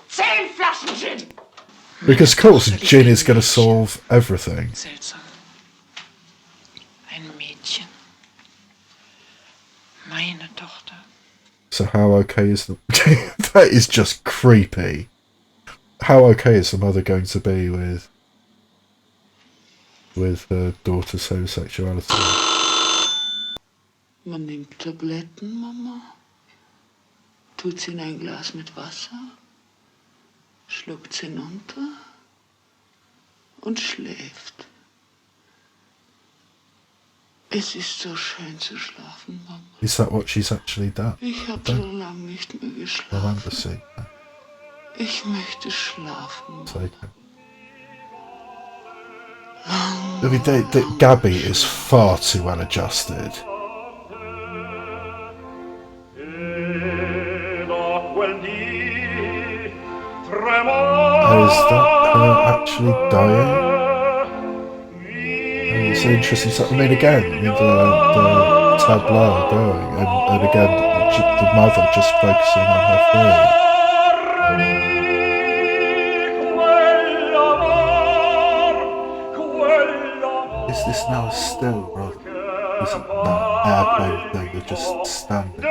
Speaker 2: 10 Flaschen Gin!
Speaker 1: Because of course, gin is going to solve everything.
Speaker 4: Seltsam. Ein Mädchen. Meine Tochter.
Speaker 1: So how okay is the... That is just creepy. How okay is the mother going to be with her daughter's homosexuality?
Speaker 2: Man nimmt Tabletten, Mama. Tut sie in ein Glas mit Wasser. Schluckt's hinunter und schläft. Es ist so schön zu schlafen, Mama.
Speaker 1: Is that what she's actually done?
Speaker 2: Ich habe so lange nicht mehr
Speaker 1: I
Speaker 2: geschlafen.
Speaker 1: remember seeing that.
Speaker 2: Ich möchte schlafen.
Speaker 1: I mean, Gabby is far too well adjusted. Oh, is that her actually dying? It's interesting. I mean, again, the tableau going, and again, the mother just focusing on her food. Is this now still, rather? Is it that airplane thing? They're just standing still.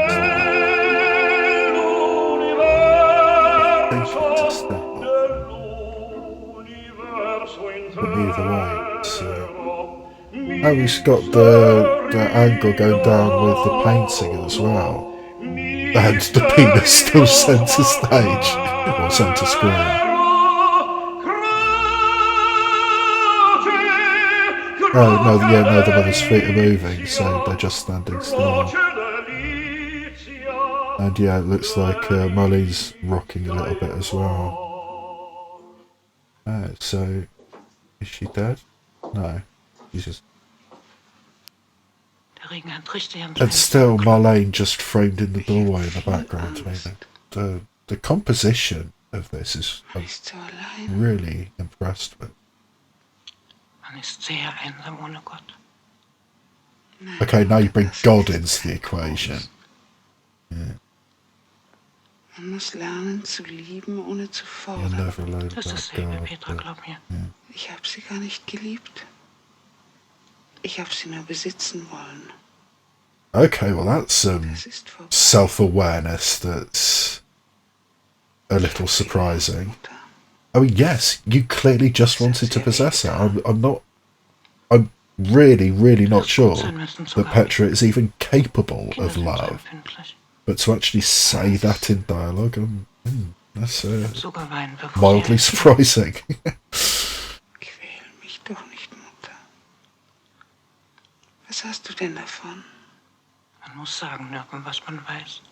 Speaker 1: I think it's a step up. But either way, it's... Oh, he's got the angle going down with the painting as well. And the penis still centre stage. Or centre screen. Oh, no, the mother's feet are moving, so they're just standing still. And yeah, it looks like Marlene's rocking a little bit as well. So, is she dead? No, she's just... And still Marlene just framed in the doorway in the background. I mean, the composition of this is... I'm really impressed with. Okay, now you bring God into the equation. Yeah.
Speaker 2: Man muss lernen zu lieben, ohne zu
Speaker 1: You're
Speaker 2: fordern.
Speaker 1: never alone
Speaker 4: Das ist
Speaker 1: about
Speaker 4: dasselbe,
Speaker 1: God.
Speaker 4: Petra, glaub mir.
Speaker 1: Yeah.
Speaker 2: Ich habe sie gar nicht geliebt. Ich habe sie nur besitzen wollen.
Speaker 1: Okay, well that's some
Speaker 2: Das ist vorbei.
Speaker 1: self-awareness that's a little surprising. I mean, yes, you clearly just wanted to possess her. I'm really, really not sure that Petra is even capable of love. But to actually say that in dialogue, that's mildly surprising.
Speaker 2: Quäl mich doch nicht, Mutter. Was hast du denn davon?
Speaker 4: Man muss sagen dürfen, was man weiß.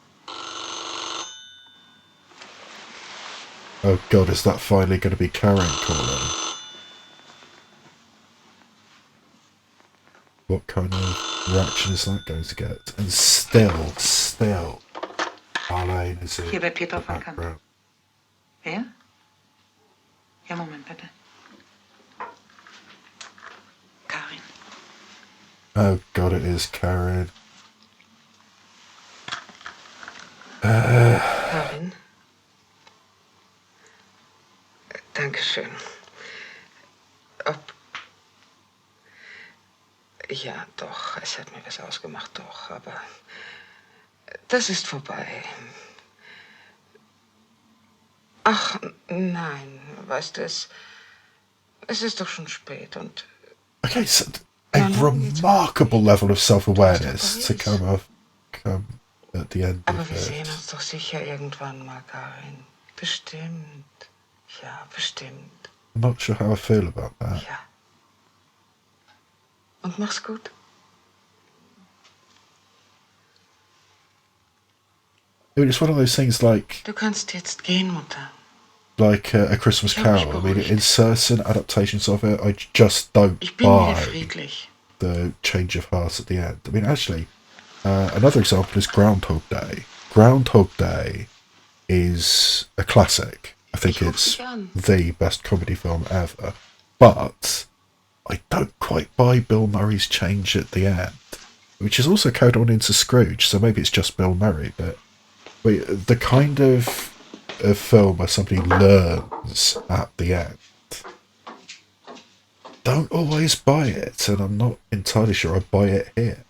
Speaker 1: Oh god, is that finally going to be Karen calling? What kind of reaction is that going to get? And still, Marlene is in
Speaker 6: Hier bei Petra
Speaker 1: the
Speaker 6: von Kant.
Speaker 1: background.
Speaker 6: Wer? Ja, Moment, bitte. Karin.
Speaker 1: Oh god, it is Karen.
Speaker 6: Karin? Dankeschön. Ja, doch, es hat mir was ausgemacht, doch, aber das ist vorbei. Ach, nein, weißt du, es ist doch schon spät und...
Speaker 1: Okay, so a remarkable level of self-awareness to come at the end
Speaker 6: Aber
Speaker 1: of
Speaker 6: wir
Speaker 1: it.
Speaker 6: sehen uns doch sicher irgendwann mal, Karin. Bestimmt. Ja, bestimmt.
Speaker 1: I'm not sure how I feel about that.
Speaker 6: Ja. Und mach's gut.
Speaker 1: I mean, it's one of those things like
Speaker 6: Du kannst jetzt gehen, Mutter.
Speaker 1: A Christmas Carol. I mean, in certain adaptations of it, I just don't
Speaker 6: Ich bin wieder
Speaker 1: buy
Speaker 6: friedlich.
Speaker 1: the change of heart at the end. I mean, actually, another example is Groundhog Day. Groundhog Day is a classic. I think it's the best comedy film ever. But I don't quite buy Bill Murray's change at the end, which is also carried on into Scrooge, so maybe it's just Bill Murray, but the kind of film where somebody learns at the end, don't always buy it, and I'm not entirely sure I buy it here.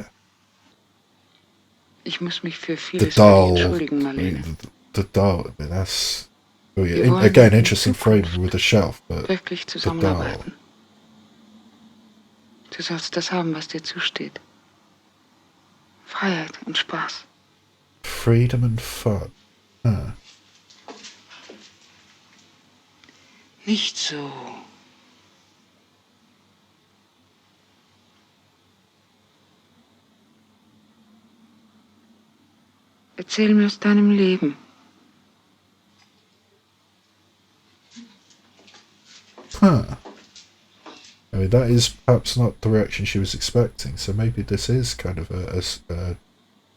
Speaker 4: Ich muss mich für
Speaker 1: The
Speaker 4: vieles
Speaker 1: dull,
Speaker 4: entschuldigen, Marlene.
Speaker 1: the dull, I mean, that's... Oh yeah, again, interesting framing with the shelf, but
Speaker 4: Wirklich
Speaker 1: the dull.
Speaker 4: zusammenarbeiten. Du sollst das haben, was dir zusteht. Freiheit und Spaß.
Speaker 1: Freedom and fun. Huh.
Speaker 4: Nicht so. Erzähl mir aus deinem Leben.
Speaker 1: Huh. I mean, that is perhaps not the reaction she was expecting, so maybe this is kind of a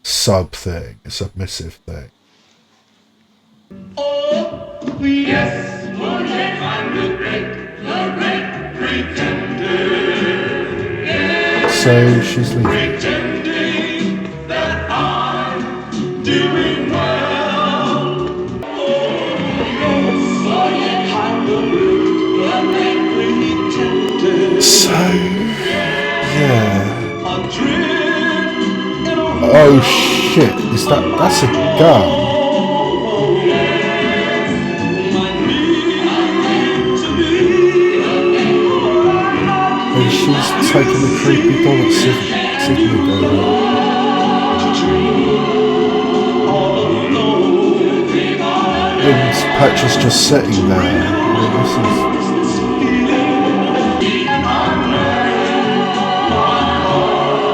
Speaker 1: sub thing, a submissive thing.
Speaker 3: Oh, yes, Monique, I'm the great pretender. Yes,
Speaker 1: So she's leaving.
Speaker 3: pretending that I'm doing well. Oh, yes, I'm the great pretender.
Speaker 1: So, yeah.
Speaker 3: Adrift in a
Speaker 1: Oh shit, that's a gun? And she's taking the creepy bullet signal going. And Petra's just sitting there. Well, this is...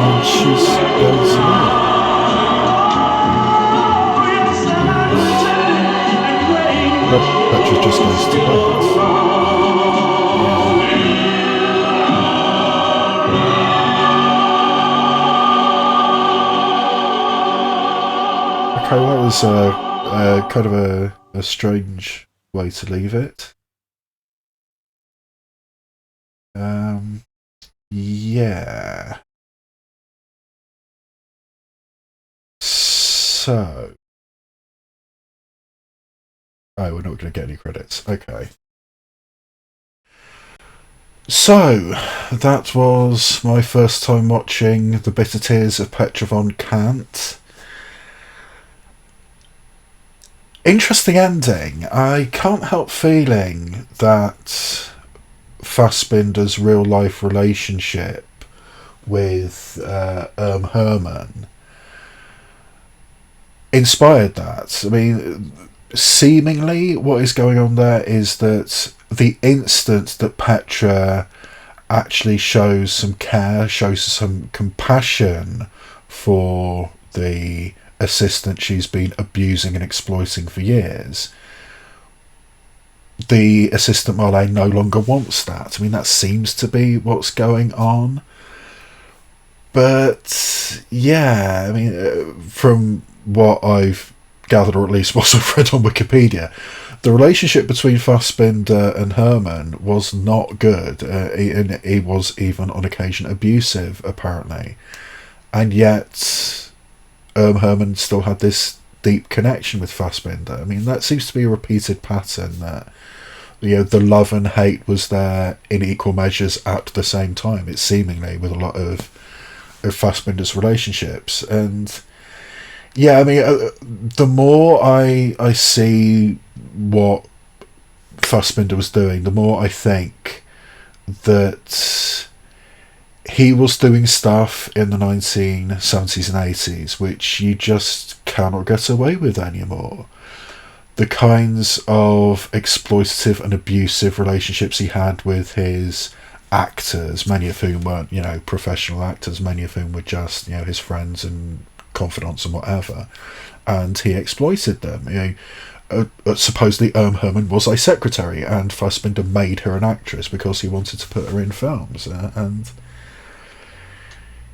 Speaker 1: And she's goes away. But Petra just goes to bed. Okay, well, that was kind of a strange way to leave it. Yeah. So. Oh, we're not going to get any credits. Okay. So, that was my first time watching The Bitter Tears of Petra von Kant. Interesting ending. I can't help feeling that Fassbinder's real life relationship with Herman inspired that. I mean, seemingly what is going on there is that the instant that Petra actually shows some care, shows some compassion for the assistant she's been abusing and exploiting for years, the assistant Marlene no longer wants that. I mean, that seems to be what's going on. But yeah, I mean, from what I've gathered, or at least what I've read on Wikipedia, the relationship between Fassbinder and Herman was not good. And he was even on occasion abusive, apparently. And yet, Herman still had this deep connection with Fassbinder. I mean, that seems to be a repeated pattern, that the love and hate was there in equal measures at the same time. It's seemingly with a lot of Fassbinder's relationships. And yeah, I mean, the more I see what Fassbinder was doing, the more I think that he was doing stuff in the 1970s and 80s which you just cannot get away with anymore. The kinds of exploitative and abusive relationships he had with his actors, many of whom weren't, professional actors, many of whom were just, his friends and confidants and whatever, and he exploited them. Supposedly Herman was a secretary, and Fassbinder made her an actress because he wanted to put her in films. And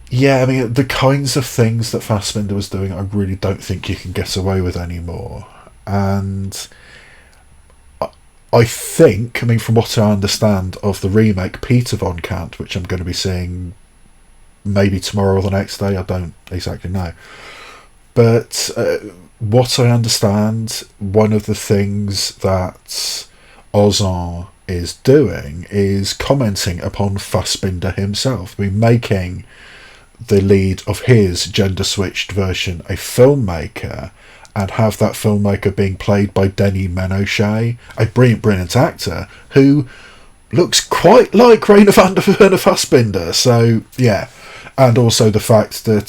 Speaker 1: yeah, I mean, the kinds of things that Fassbinder was doing, I really don't think you can get away with anymore. And I think, I mean, from what I understand of the remake Peter von Kant, which I'm going to be seeing maybe tomorrow or the next day, I don't exactly know. But what I understand, one of the things that Ozon is doing is commenting upon Fassbinder himself. I mean, making the lead of his gender-switched version a filmmaker, and have that filmmaker being played by Denis Menochet, a brilliant actor who looks quite like Werner Fassbinder. So yeah, and also the fact that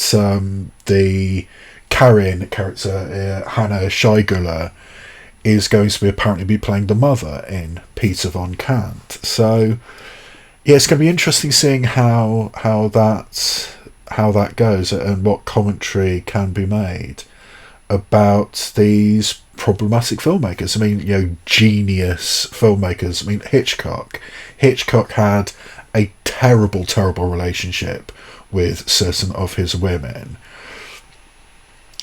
Speaker 1: the Karin character, Hannah Scheiguler, is going to apparently be playing the mother in Peter von Kant. So yeah, it's going to be interesting seeing how that goes, and what commentary can be made about these problematic filmmakers. I mean, genius filmmakers. I mean, Hitchcock had a terrible relationship with certain of his women.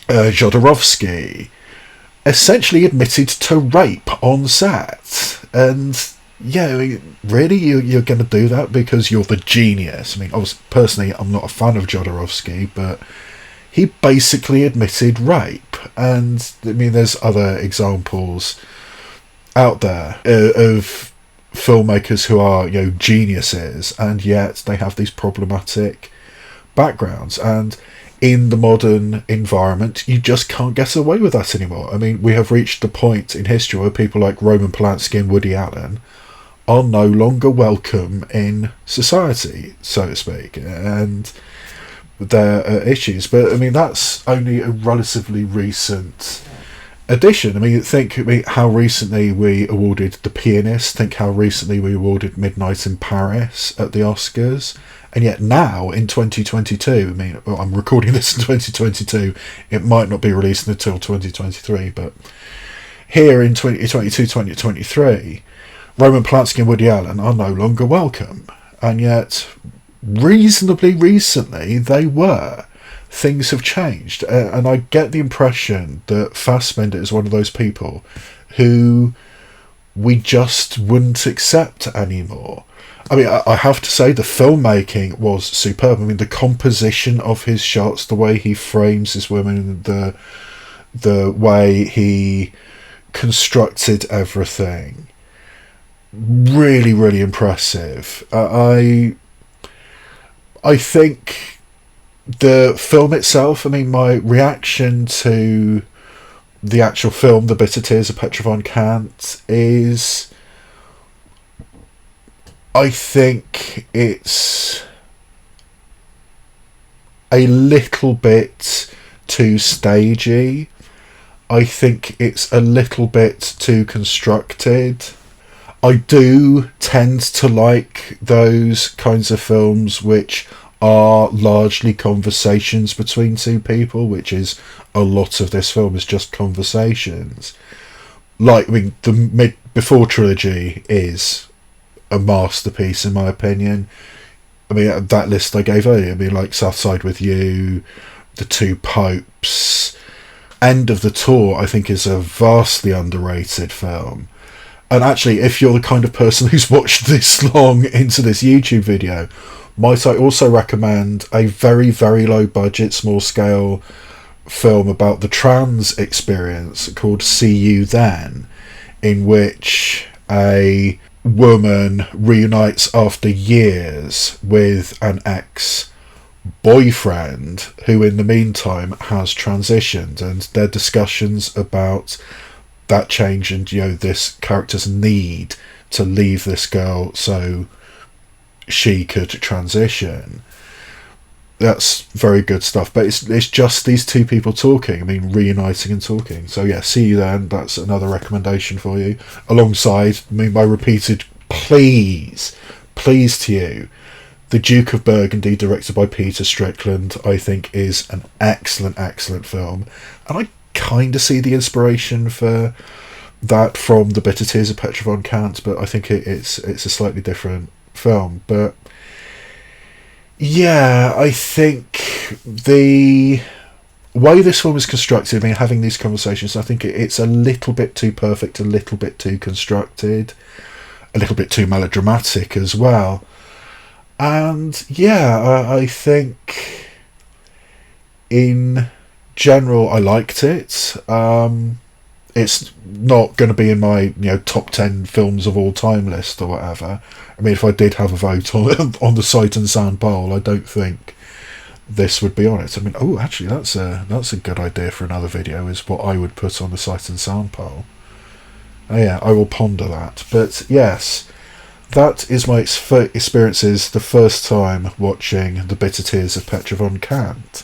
Speaker 1: Jodorowsky essentially admitted to rape on set. And yeah, I mean, really, you're going to do that because you're the genius? I mean, personally, I'm not a fan of Jodorowsky, but he basically admitted rape. And I mean, there's other examples out there of filmmakers who are geniuses, and yet they have these problematic backgrounds. And in the modern environment, you just can't get away with that anymore. I mean, we have reached the point in history where people like Roman Polanski and Woody Allen are no longer welcome in society, so to speak, and there are issues. But I mean, that's only a relatively recent addition. I mean, think how recently we awarded The Pianist, think how recently we awarded Midnight in Paris at the Oscars, and yet now in 2022, I mean, I'm recording this in 2022, it might not be released until 2023, but here in 2022, 2023, Roman Polanski and Woody Allen are no longer welcome, and yet reasonably recently they were. Things have changed, and I get the impression that Fassbinder is one of those people who we just wouldn't accept anymore. I mean, I have to say the filmmaking was superb. I mean, the composition of his shots, the way he frames his women, the way he constructed everything, really impressive. I think the film itself, I mean, my reaction to the actual film, The Bitter Tears of Petra von Kant, is, I think it's a little bit too stagey. I think it's a little bit too constructed. I do tend to like those kinds of films which are largely conversations between two people, which is a lot of this film is just conversations. Like, I mean, the Before trilogy is a masterpiece in my opinion. I mean, that list I gave earlier, I mean, like Southside with You, The Two Popes, End of the Tour, I think is a vastly underrated film. And actually, if you're the kind of person who's watched this long into this YouTube video, might I also recommend a very, very low budget, small scale film about the trans experience called See You Then, in which a woman reunites after years with an ex-boyfriend who in the meantime has transitioned, and their discussions about that change and, you know, this character's need to leave this girl so she could transition. That's very good stuff, but it's just these two people talking, I mean, reuniting and talking. So yeah, See You Then, that's another recommendation for you, alongside, I mean, my repeated please to you, The Duke of Burgundy, directed by Peter Strickland, I think is an excellent film, and I kind of see the inspiration for that from The Bitter Tears of Petra von Kant, but I think it's a slightly different film. But yeah, I think the way this film is constructed, I mean, having these conversations, I think it's a little bit too perfect, a little bit too constructed, a little bit too melodramatic as well. And yeah, I think in general I liked it. It's not going to be in my, you know, top 10 films of all time list or whatever. I mean, if I did have a vote on the Sight and Sound poll, I don't think this would be on it. I mean, oh, actually, that's a good idea for another video, is what I would put on the Sight and Sound poll. Oh yeah, I will ponder that. But yes, that is my experiences the first time watching The Bitter Tears of Petra von Kant.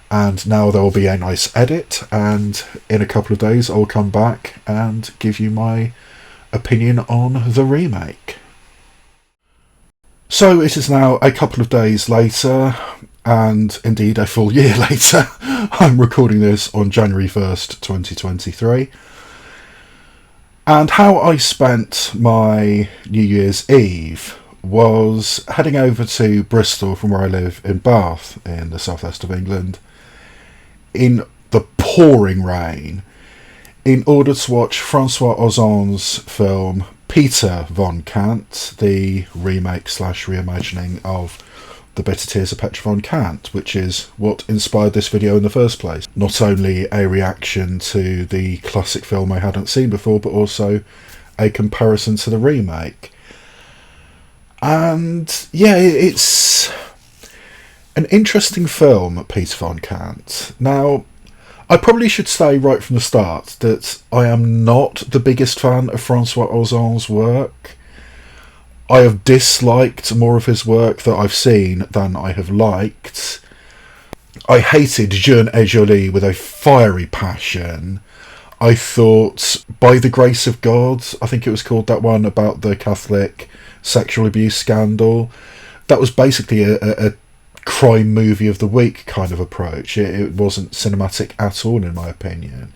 Speaker 1: And now there will be a nice edit, and in a couple of days I'll come back and give you my opinion on the remake. So it is now a couple of days later, and indeed a full year later. I'm recording this on January 1st, 2023. And how I spent my New Year's Eve was heading over to Bristol from where I live in Bath in the southwest of England in the pouring rain in order to watch François Ozon's film Peter von Kant, the remake / reimagining of The Bitter Tears of Petra von Kant, which is what inspired this video in the first place. Not only a reaction to the classic film I hadn't seen before, but also a comparison to the remake. And yeah, it's an interesting film, Peter von Kant. Now, I probably should say right from the start that I am not the biggest fan of François Ozon's work. I have disliked more of his work that I've seen than I have liked. I hated Jeune et Jolie with a fiery passion. I thought By the Grace of God, I think it was called, that one about the Catholic sexual abuse scandal, that was basically a crime movie of the week kind of approach. It wasn't cinematic at all, in my opinion.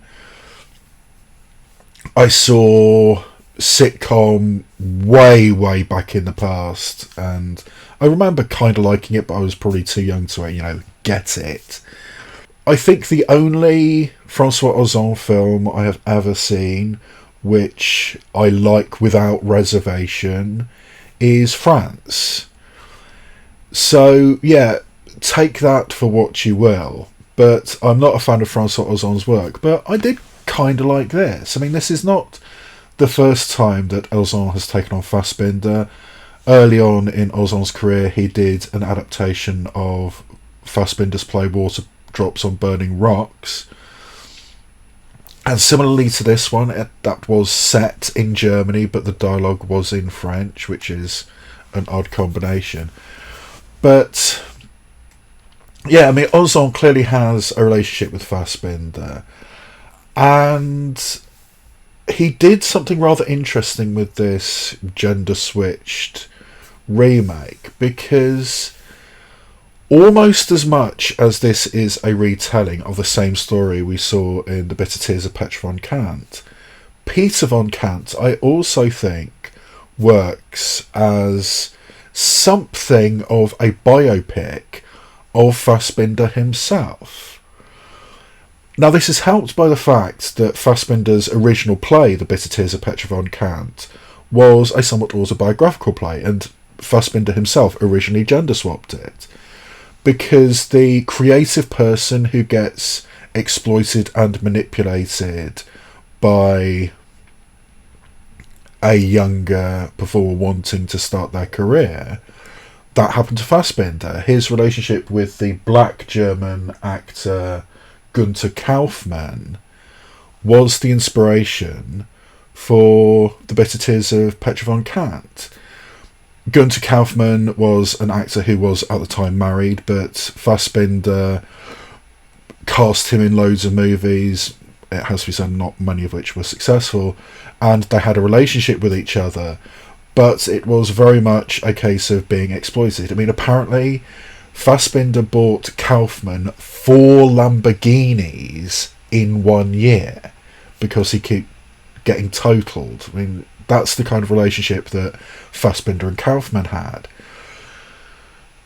Speaker 1: I saw Sitcom way back in the past, and I remember kind of liking it, but I was probably too young to, you know, get it. I think the only François Ozon film I have ever seen which I like without reservation is France. So yeah, take that for what you will, but I'm not a fan of François Ozon's work, but I did kind of like this. I mean, this is not the first time that Ozon has taken on Fassbinder. Early on in Ozon's career, he did an adaptation of Fassbinder's play Water Drops on Burning Rocks, and similarly to this one, that was set in Germany, but the dialogue was in French, which is an odd combination. But yeah, I mean, Ozon clearly has a relationship with Fassbinder, and he did something rather interesting with this gender-switched remake, because almost as much as this is a retelling of the same story we saw in The Bitter Tears of Petra von Kant, Peter von Kant, I also think, works as something of a biopic of Fassbinder himself. Now, this is helped by the fact that Fassbinder's original play, The Bitter Tears of Petra von Kant, was a somewhat autobiographical play, and Fassbinder himself originally gender swapped it, because the creative person who gets exploited and manipulated by a younger performer wanting to start their career, that happened to Fassbinder. His relationship with the black German actor Günther Kaufmann was the inspiration for The Bitter Tears of Petra von Kant. Günther Kaufmann was an actor who was at the time married, but Fassbinder cast him in loads of movies. It has to be said, not many of which were successful, and they had a relationship with each other, but it was very much a case of being exploited. I mean, apparently Fassbinder bought Kaufmann 4 Lamborghinis in 1 year because he kept getting totaled. I mean, that's the kind of relationship that Fassbinder and Kaufmann had.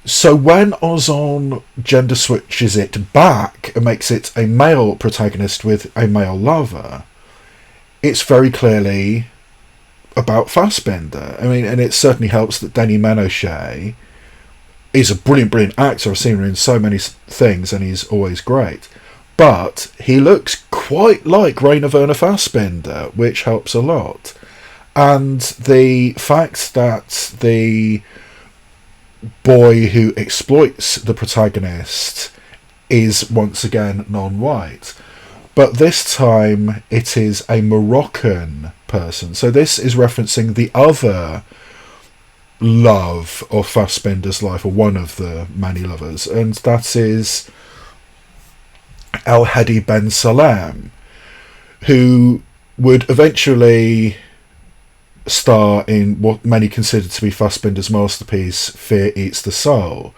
Speaker 1: So when Ozon gender switches it back and makes it a male protagonist with a male lover, it's very clearly about Fassbinder. I mean, and it certainly helps that Denis Ménochet is a brilliant actor. I've seen him in so many things, and he's always great. But he looks quite like Werner Fassbinder, which helps a lot. And the fact that the boy who exploits the protagonist is once again non-white, but this time it is a Moroccan person. So this is referencing the other love of Fassbinder's life, or one of the many lovers, and that is El Hedi Ben Salem, who would eventually star in what many consider to be Fassbinder's masterpiece, Fear Eats the Soul.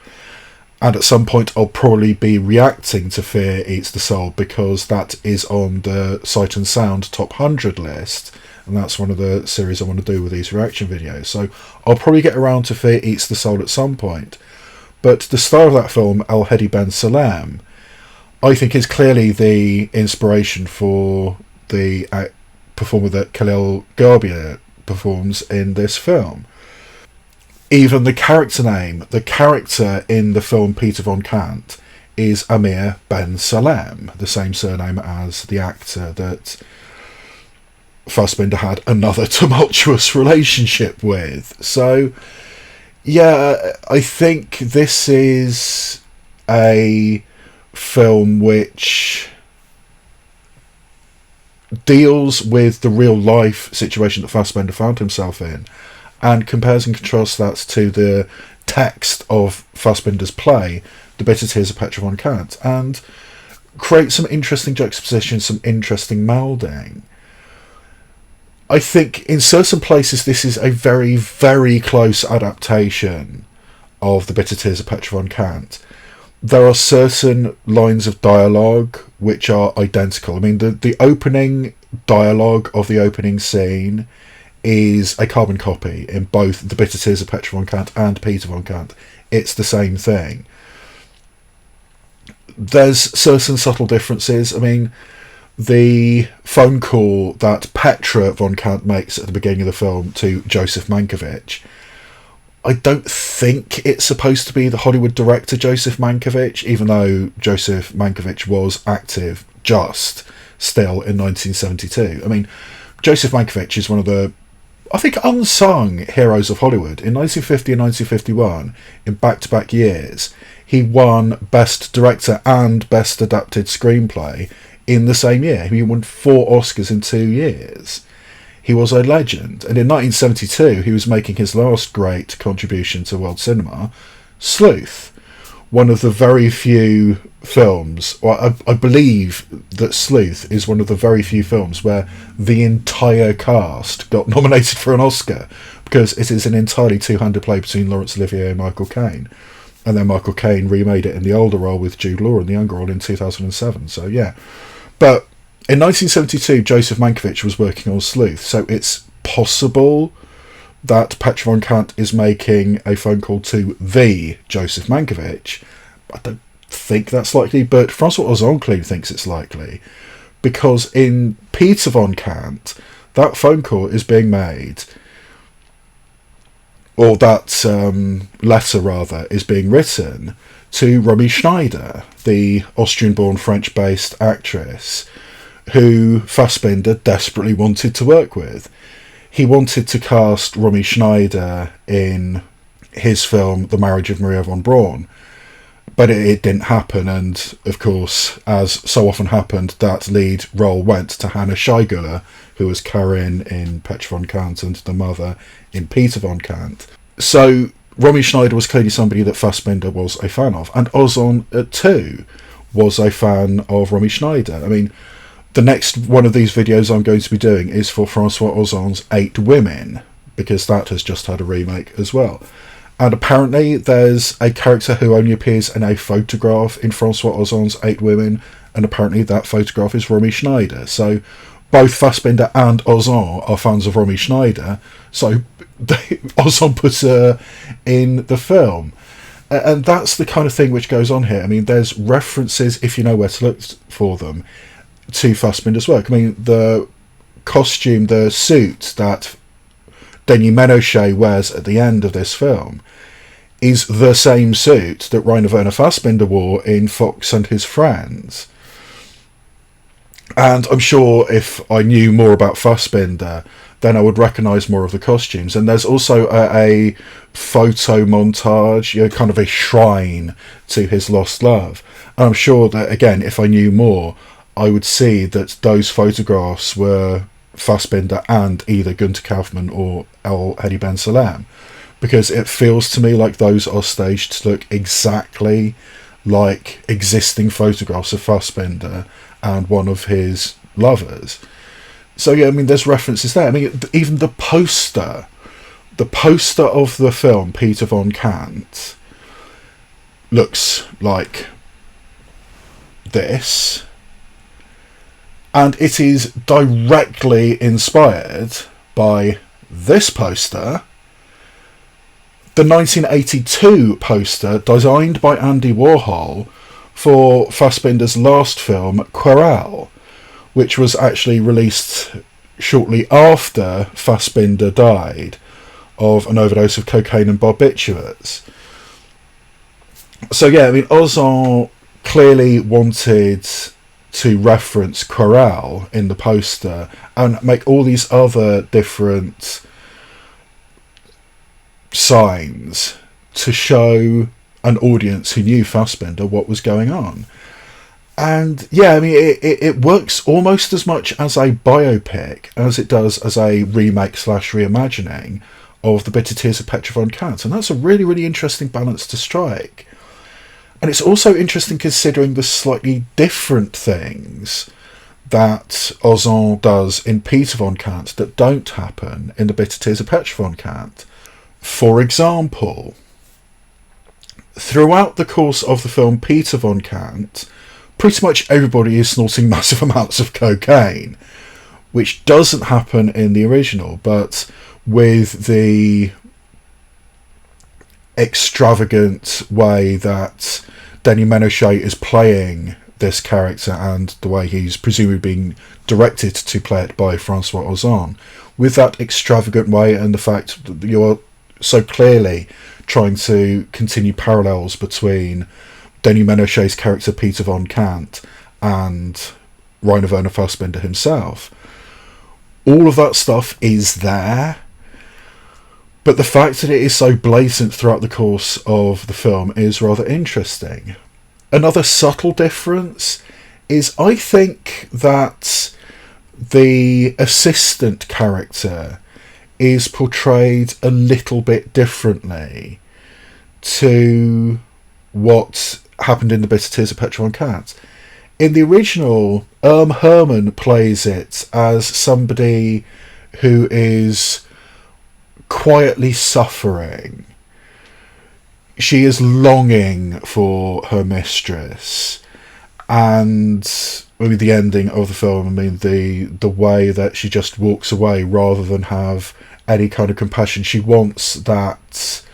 Speaker 1: And at some point I'll probably be reacting to Fear Eats the Soul, because that is on the Sight and Sound Top 100 list, and that's one of the series I want to do with these reaction videos. So I'll probably get around to Fear Eats the Soul at some point. But the star of that film, El Hedi Ben Salem, I think is clearly the inspiration for the performer that Khalil Gharbier performs in this film. Even the character name, the character in the film Peter von Kant, is Amir Ben Salem, the same surname as the actor that Fassbinder had another tumultuous relationship with. So yeah, I think this is a film which deals with the real life situation that Fassbinder found himself in, and compares and contrasts that to the text of Fassbinder's play, The Bitter Tears of Petra von Kant, and creates some interesting juxtaposition, some interesting melding. I think in certain places this is a very, very close adaptation of The Bitter Tears of Petra von Kant. There are certain lines of dialogue which are identical. I mean, the opening dialogue of the opening scene is a carbon copy in both The Bitter Tears of Petra von Kant and Peter von Kant. It's the same thing. There's certain subtle differences. I mean, the phone call that Petra von Kant makes at the beginning of the film to Joseph Mankiewicz, I don't think it's supposed to be the Hollywood director Joseph Mankiewicz, even though Joseph Mankiewicz was active just still in 1972. I mean, Joseph Mankiewicz is one of the, I think, unsung heroes of Hollywood. In 1950 and 1951, in back-to-back years, he won Best Director and Best Adapted Screenplay in the same year. He won 4 Oscars in 2 years. He was a legend. And in 1972, he was making his last great contribution to world cinema, Sleuth, one of the very few films, or I believe that Sleuth is one of the very few films where the entire cast got nominated for an Oscar, because it is an entirely two-handed play between Laurence Olivier and Michael Caine. And then Michael Caine remade it in the older role with Jude Law in the younger role in 2007. So yeah. But In 1972, Joseph Mankiewicz was working on Sleuth, so it's possible that Petra von Kant is making a phone call to the Joseph Mankiewicz. I don't think that's likely, but François Ozon clearly thinks it's likely, because in Peter von Kant, that phone call is being made, or that letter rather, is being written to Romy Schneider, the Austrian-born French-based actress who Fassbinder desperately wanted to work with. He wanted to cast Romy Schneider in his film The Marriage of Maria von Braun, but it didn't happen, and of course, as so often happened, that lead role went to Hannah Scheiguler, who was Karin in Petra von Kant and the mother in Peter von Kant. So Romy Schneider was clearly somebody that Fassbinder was a fan of, and Ozon too was a fan of Romy Schneider. I mean, the next one of these videos I'm going to be doing is for François Ozon's 8 Women, because that has just had a remake as well. And apparently there's a character who only appears in a photograph in François Ozon's 8 Women, and apparently that photograph is Romy Schneider. So both Fassbinder and Ozon are fans of Romy Schneider, so Ozon put her in the film. And that's the kind of thing which goes on here. I mean, there's references, if you know where to look for them, to Fassbinder's work. I mean, the costume, the suit that Denis Ménochet wears at the end of this film is the same suit that Rainer Werner Fassbinder wore in Fox and His Friends. And I'm sure if I knew more about Fassbinder, then I would recognise more of the costumes. And there's also a photo montage, kind of a shrine to his lost love. And I'm sure that, again, if I knew more, I would see that those photographs were Fassbinder and either Günter Kaufmann or El Hedi Ben Salem, because it feels to me like those are staged to look exactly like existing photographs of Fassbinder and one of his lovers. So yeah, I mean, there's references there. I mean, even the poster of the film Peter von Kant looks like this, and it is directly inspired by this poster, the 1982 poster designed by Andy Warhol for Fassbinder's last film, Querelle, which was actually released shortly after Fassbinder died of an overdose of cocaine and barbiturates. So yeah, I mean, Ozon clearly wanted to reference Querelle in the poster and make all these other different signs to show an audience who knew Fassbinder what was going on. And yeah, I mean, it works almost as much as a biopic as it does as a remake / reimagining of The Bitter Tears of Petra von Kant, and that's a really, really interesting balance to strike. And it's also interesting considering the slightly different things that Ozon does in Peter von Kant that don't happen in The Bitter Tears of Petra von Kant. For example, throughout the course of the film Peter von Kant, pretty much everybody is snorting massive amounts of cocaine, which doesn't happen in the original, but with the extravagant way that Denis Ménochet is playing this character and the way he's presumably being directed to play it by François Ozon, with that extravagant way and the fact that you're so clearly trying to continue parallels between Denis Ménochet's character Peter von Kant and Rainer Werner Fassbinder himself. All of that stuff is there, but the fact that it is so blatant throughout the course of the film is rather interesting. Another subtle difference is, I think, that the assistant character is portrayed a little bit differently to what happened in The Bitter Tears of Petra von Kant. In the original, Herman plays it as somebody who is quietly suffering. She is longing for her mistress, And I mean, the ending of the film, I mean, the way that she just walks away rather than have any kind of compassion. She wants that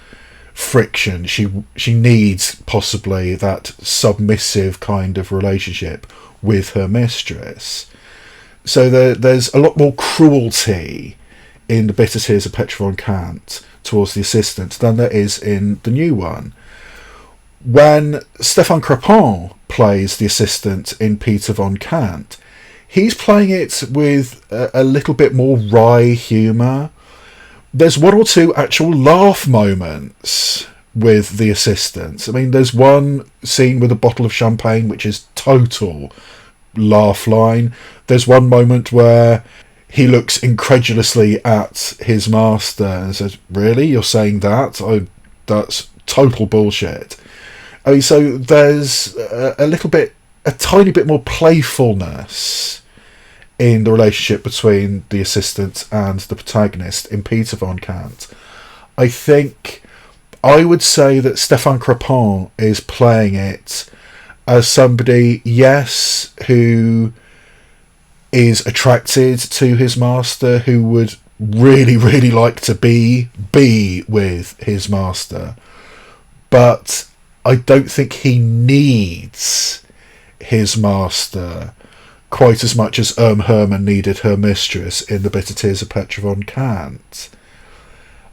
Speaker 1: friction. She needs possibly that submissive kind of relationship with her mistress. So there's a lot more cruelty in The Bitter Tears of Petra von Kant towards the assistant than there is in the new one. When Stéphane Crépin plays the assistant in Peter von Kant, he's playing it with a little bit more wry humour. There's one or two actual laugh moments with the assistant. I mean, there's one scene with a bottle of champagne which is total laugh line. There's one moment where he looks incredulously at his master and says, "Really? You're saying that? Oh, that's total bullshit." I mean, so there's a tiny bit more playfulness in the relationship between the assistant and the protagonist in Peter von Kant. I think I would say that Stéphane Crépin is playing it as somebody, yes, who is attracted to his master, who would really, really like to be with his master, but I don't think he needs his master quite as much as Hermann needed her mistress in The Bitter Tears of Petra von Kant.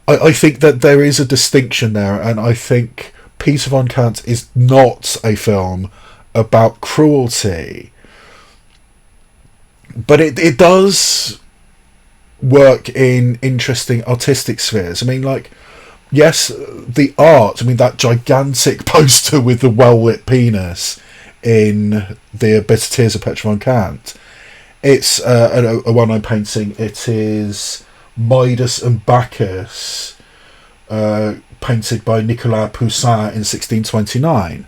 Speaker 1: I think that there is a distinction there, and I think Peter von Kant is not a film about cruelty. But it does work in interesting artistic spheres. I mean, like, yes, the art, I mean, that gigantic poster with the well-lit penis in The Bitter Tears of Petra von Kant, it's a one-line painting. It is Midas and Bacchus, painted by Nicolas Poussin in 1629.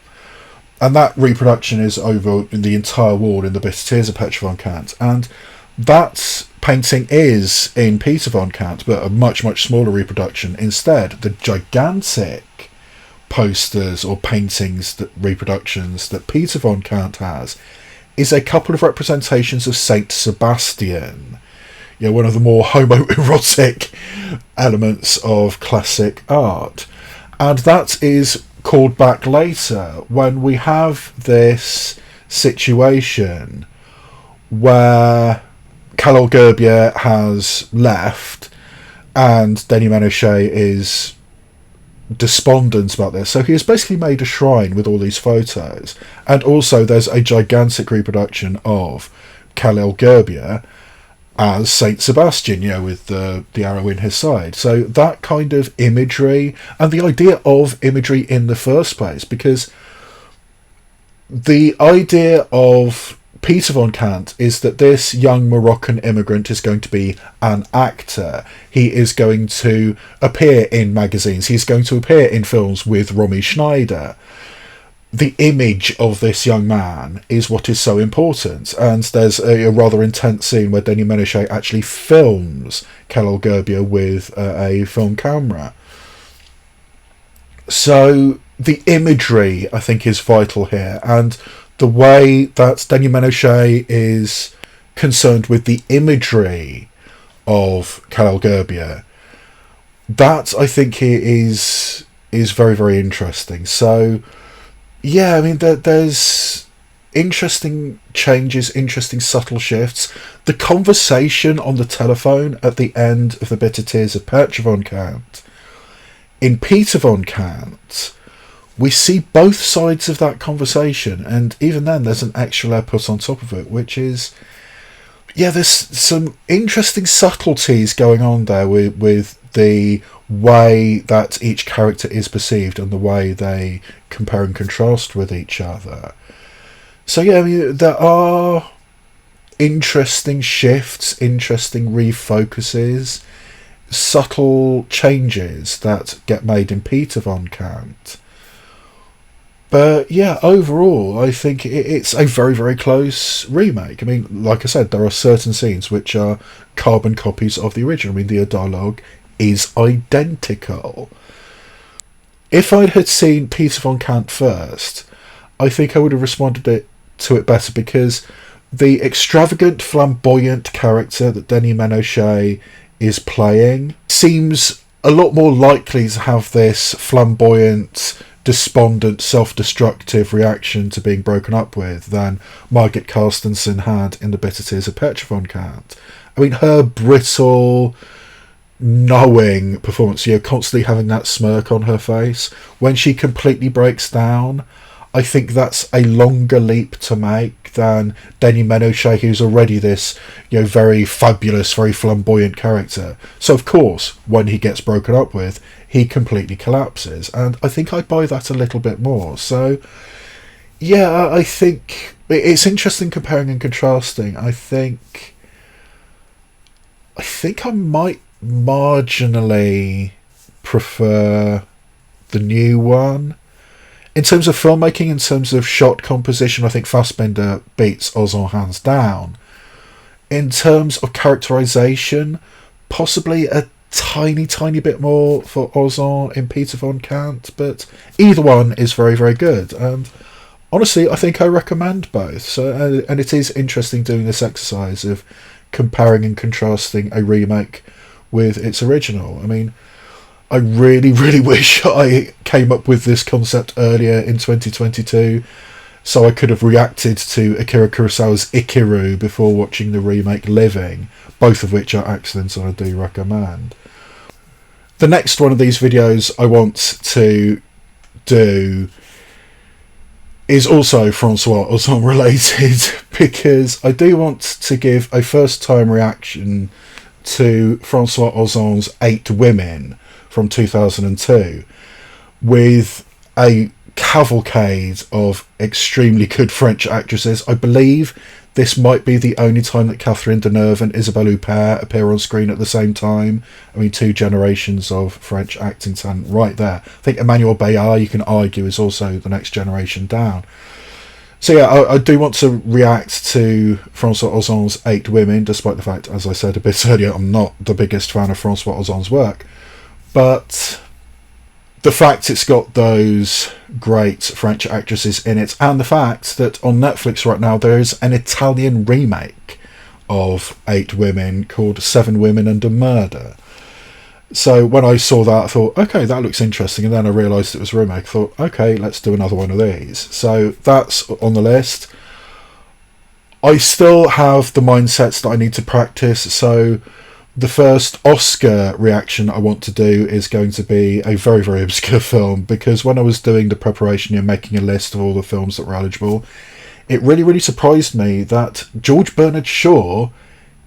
Speaker 1: And that reproduction is over in the entire wall in The Bitter Tears of Petra von Kant. And that painting is in Peter von Kant, but a much, much smaller reproduction. Instead, the gigantic posters or paintings, reproductions that Peter von Kant has, is a couple of representations of Saint Sebastian. You know, one of the more homoerotic elements of classic art. And that is called back later when we have this situation where Karel Gerbier has left and Denis Ménochet is despondent about this. So he has basically made a shrine with all these photos, and also there's a gigantic reproduction of Karel Gerbier as Saint Sebastian, you know, with the arrow in his side. So that kind of imagery, and the idea of imagery in the first place, because the idea of Peter von Kant is that this young Moroccan immigrant is going to be an actor. He is going to appear in magazines. He's going to appear in films with Romy Schneider. The image of this young man is what is so important, and there's a rather intense scene where Denis Ménochet actually films Karel Gerbier with a film camera. So the imagery, I think, is vital here, and the way that Denis Ménochet is concerned with the imagery of Karel Gerbier, that I think is very, very interesting. So yeah, I mean, there's interesting changes, interesting subtle shifts. The conversation on the telephone at the end of The Bitter Tears of Petra von Kant. In Peter von Kant, we see both sides of that conversation, and even then there's an extra layer put on top of it, which is, yeah, there's some interesting subtleties going on there with the way that each character is perceived and the way they compare and contrast with each other. So yeah, I mean, there are interesting shifts, interesting refocuses, subtle changes that get made in Peter von Kant. But yeah, overall, I think it's a very, very close remake. I mean, like I said, there are certain scenes which are carbon copies of the original. I mean, the dialogue is identical. If I had seen Peter von Kant first, I think I would have responded to it better, because the extravagant, flamboyant character that Denis Menochet is playing seems a lot more likely to have this flamboyant, despondent, self-destructive reaction to being broken up with than Margit Carstensen had in The Bitter Tears of Petra von Kant. I mean, her brittle, knowing performance, constantly having that smirk on her face, when she completely breaks down, I think that's a longer leap to make than Denis Menochet, who's already this, very fabulous, very flamboyant character. So of course, when he gets broken up with, he completely collapses, and I think I buy that a little bit more. So yeah, I think it's interesting comparing and contrasting. I think I might marginally prefer the new one. In terms of filmmaking, in terms of shot composition, I think Fassbinder beats Ozon hands down. In terms of characterization, possibly a tiny bit more for Ozon in Peter von Kant, but either one is very, very good. And honestly, I think I recommend both. So, and it is interesting doing this exercise of comparing and contrasting a remake with its original. I mean, I really, really wish I came up with this concept earlier in 2022, so I could have reacted to Akira Kurosawa's Ikiru before watching the remake Living, both of which are excellent and I do recommend. The next one of these videos I want to do is also François Ozon related, because I do want to give a first time reaction to François Ozon's 8 Women from 2002, with a cavalcade of extremely good French actresses. I believe this might be the only time that Catherine Deneuve and Isabelle Huppert appear on screen at the same time. I mean, 2 generations of French acting talent right there. I think Emmanuel Bayard, you can argue, is also the next generation down. So yeah, I do want to react to François Ozon's 8 Women, despite the fact, as I said a bit earlier, I'm not the biggest fan of François Ozon's work. But the fact it's got those great French actresses in it, and the fact that on Netflix right now there is an Italian remake of 8 Women called 7 Women and a Murder. So when I saw that, I thought, okay, that looks interesting, and then I realised it was a remake. I thought, okay, let's do another one of these. So that's on the list. I still have the mindsets that I need to practice, so the first Oscar reaction I want to do is going to be a very, very obscure film, because when I was doing the preparation and making a list of all the films that were eligible, it really, really surprised me that George Bernard Shaw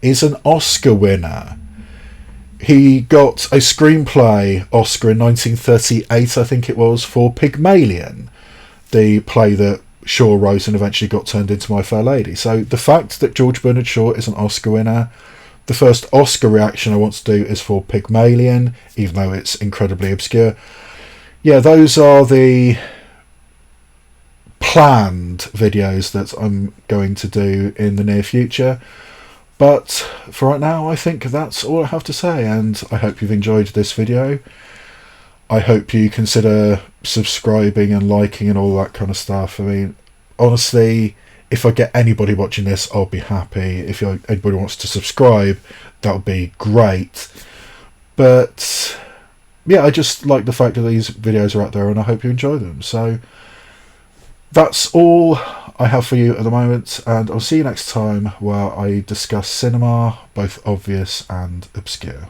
Speaker 1: is an Oscar winner. He got a screenplay Oscar in 1938, I think it was, for Pygmalion, the play that Shaw wrote and eventually got turned into My Fair Lady. So the fact that George Bernard Shaw is an Oscar winner, the first Oscar reaction I want to do is for Pygmalion, even though it's incredibly obscure. Yeah, those are the planned videos that I'm going to do in the near future. But for right now, I think that's all I have to say, and I hope you've enjoyed this video. I hope you consider subscribing and liking and all that kind of stuff. I mean, honestly, if I get anybody watching this, I'll be happy. If anybody wants to subscribe, that would be great. But yeah, I just like the fact that these videos are out there, and I hope you enjoy them. So that's all I have for you at the moment, and I'll see you next time where I discuss cinema, both obvious and obscure.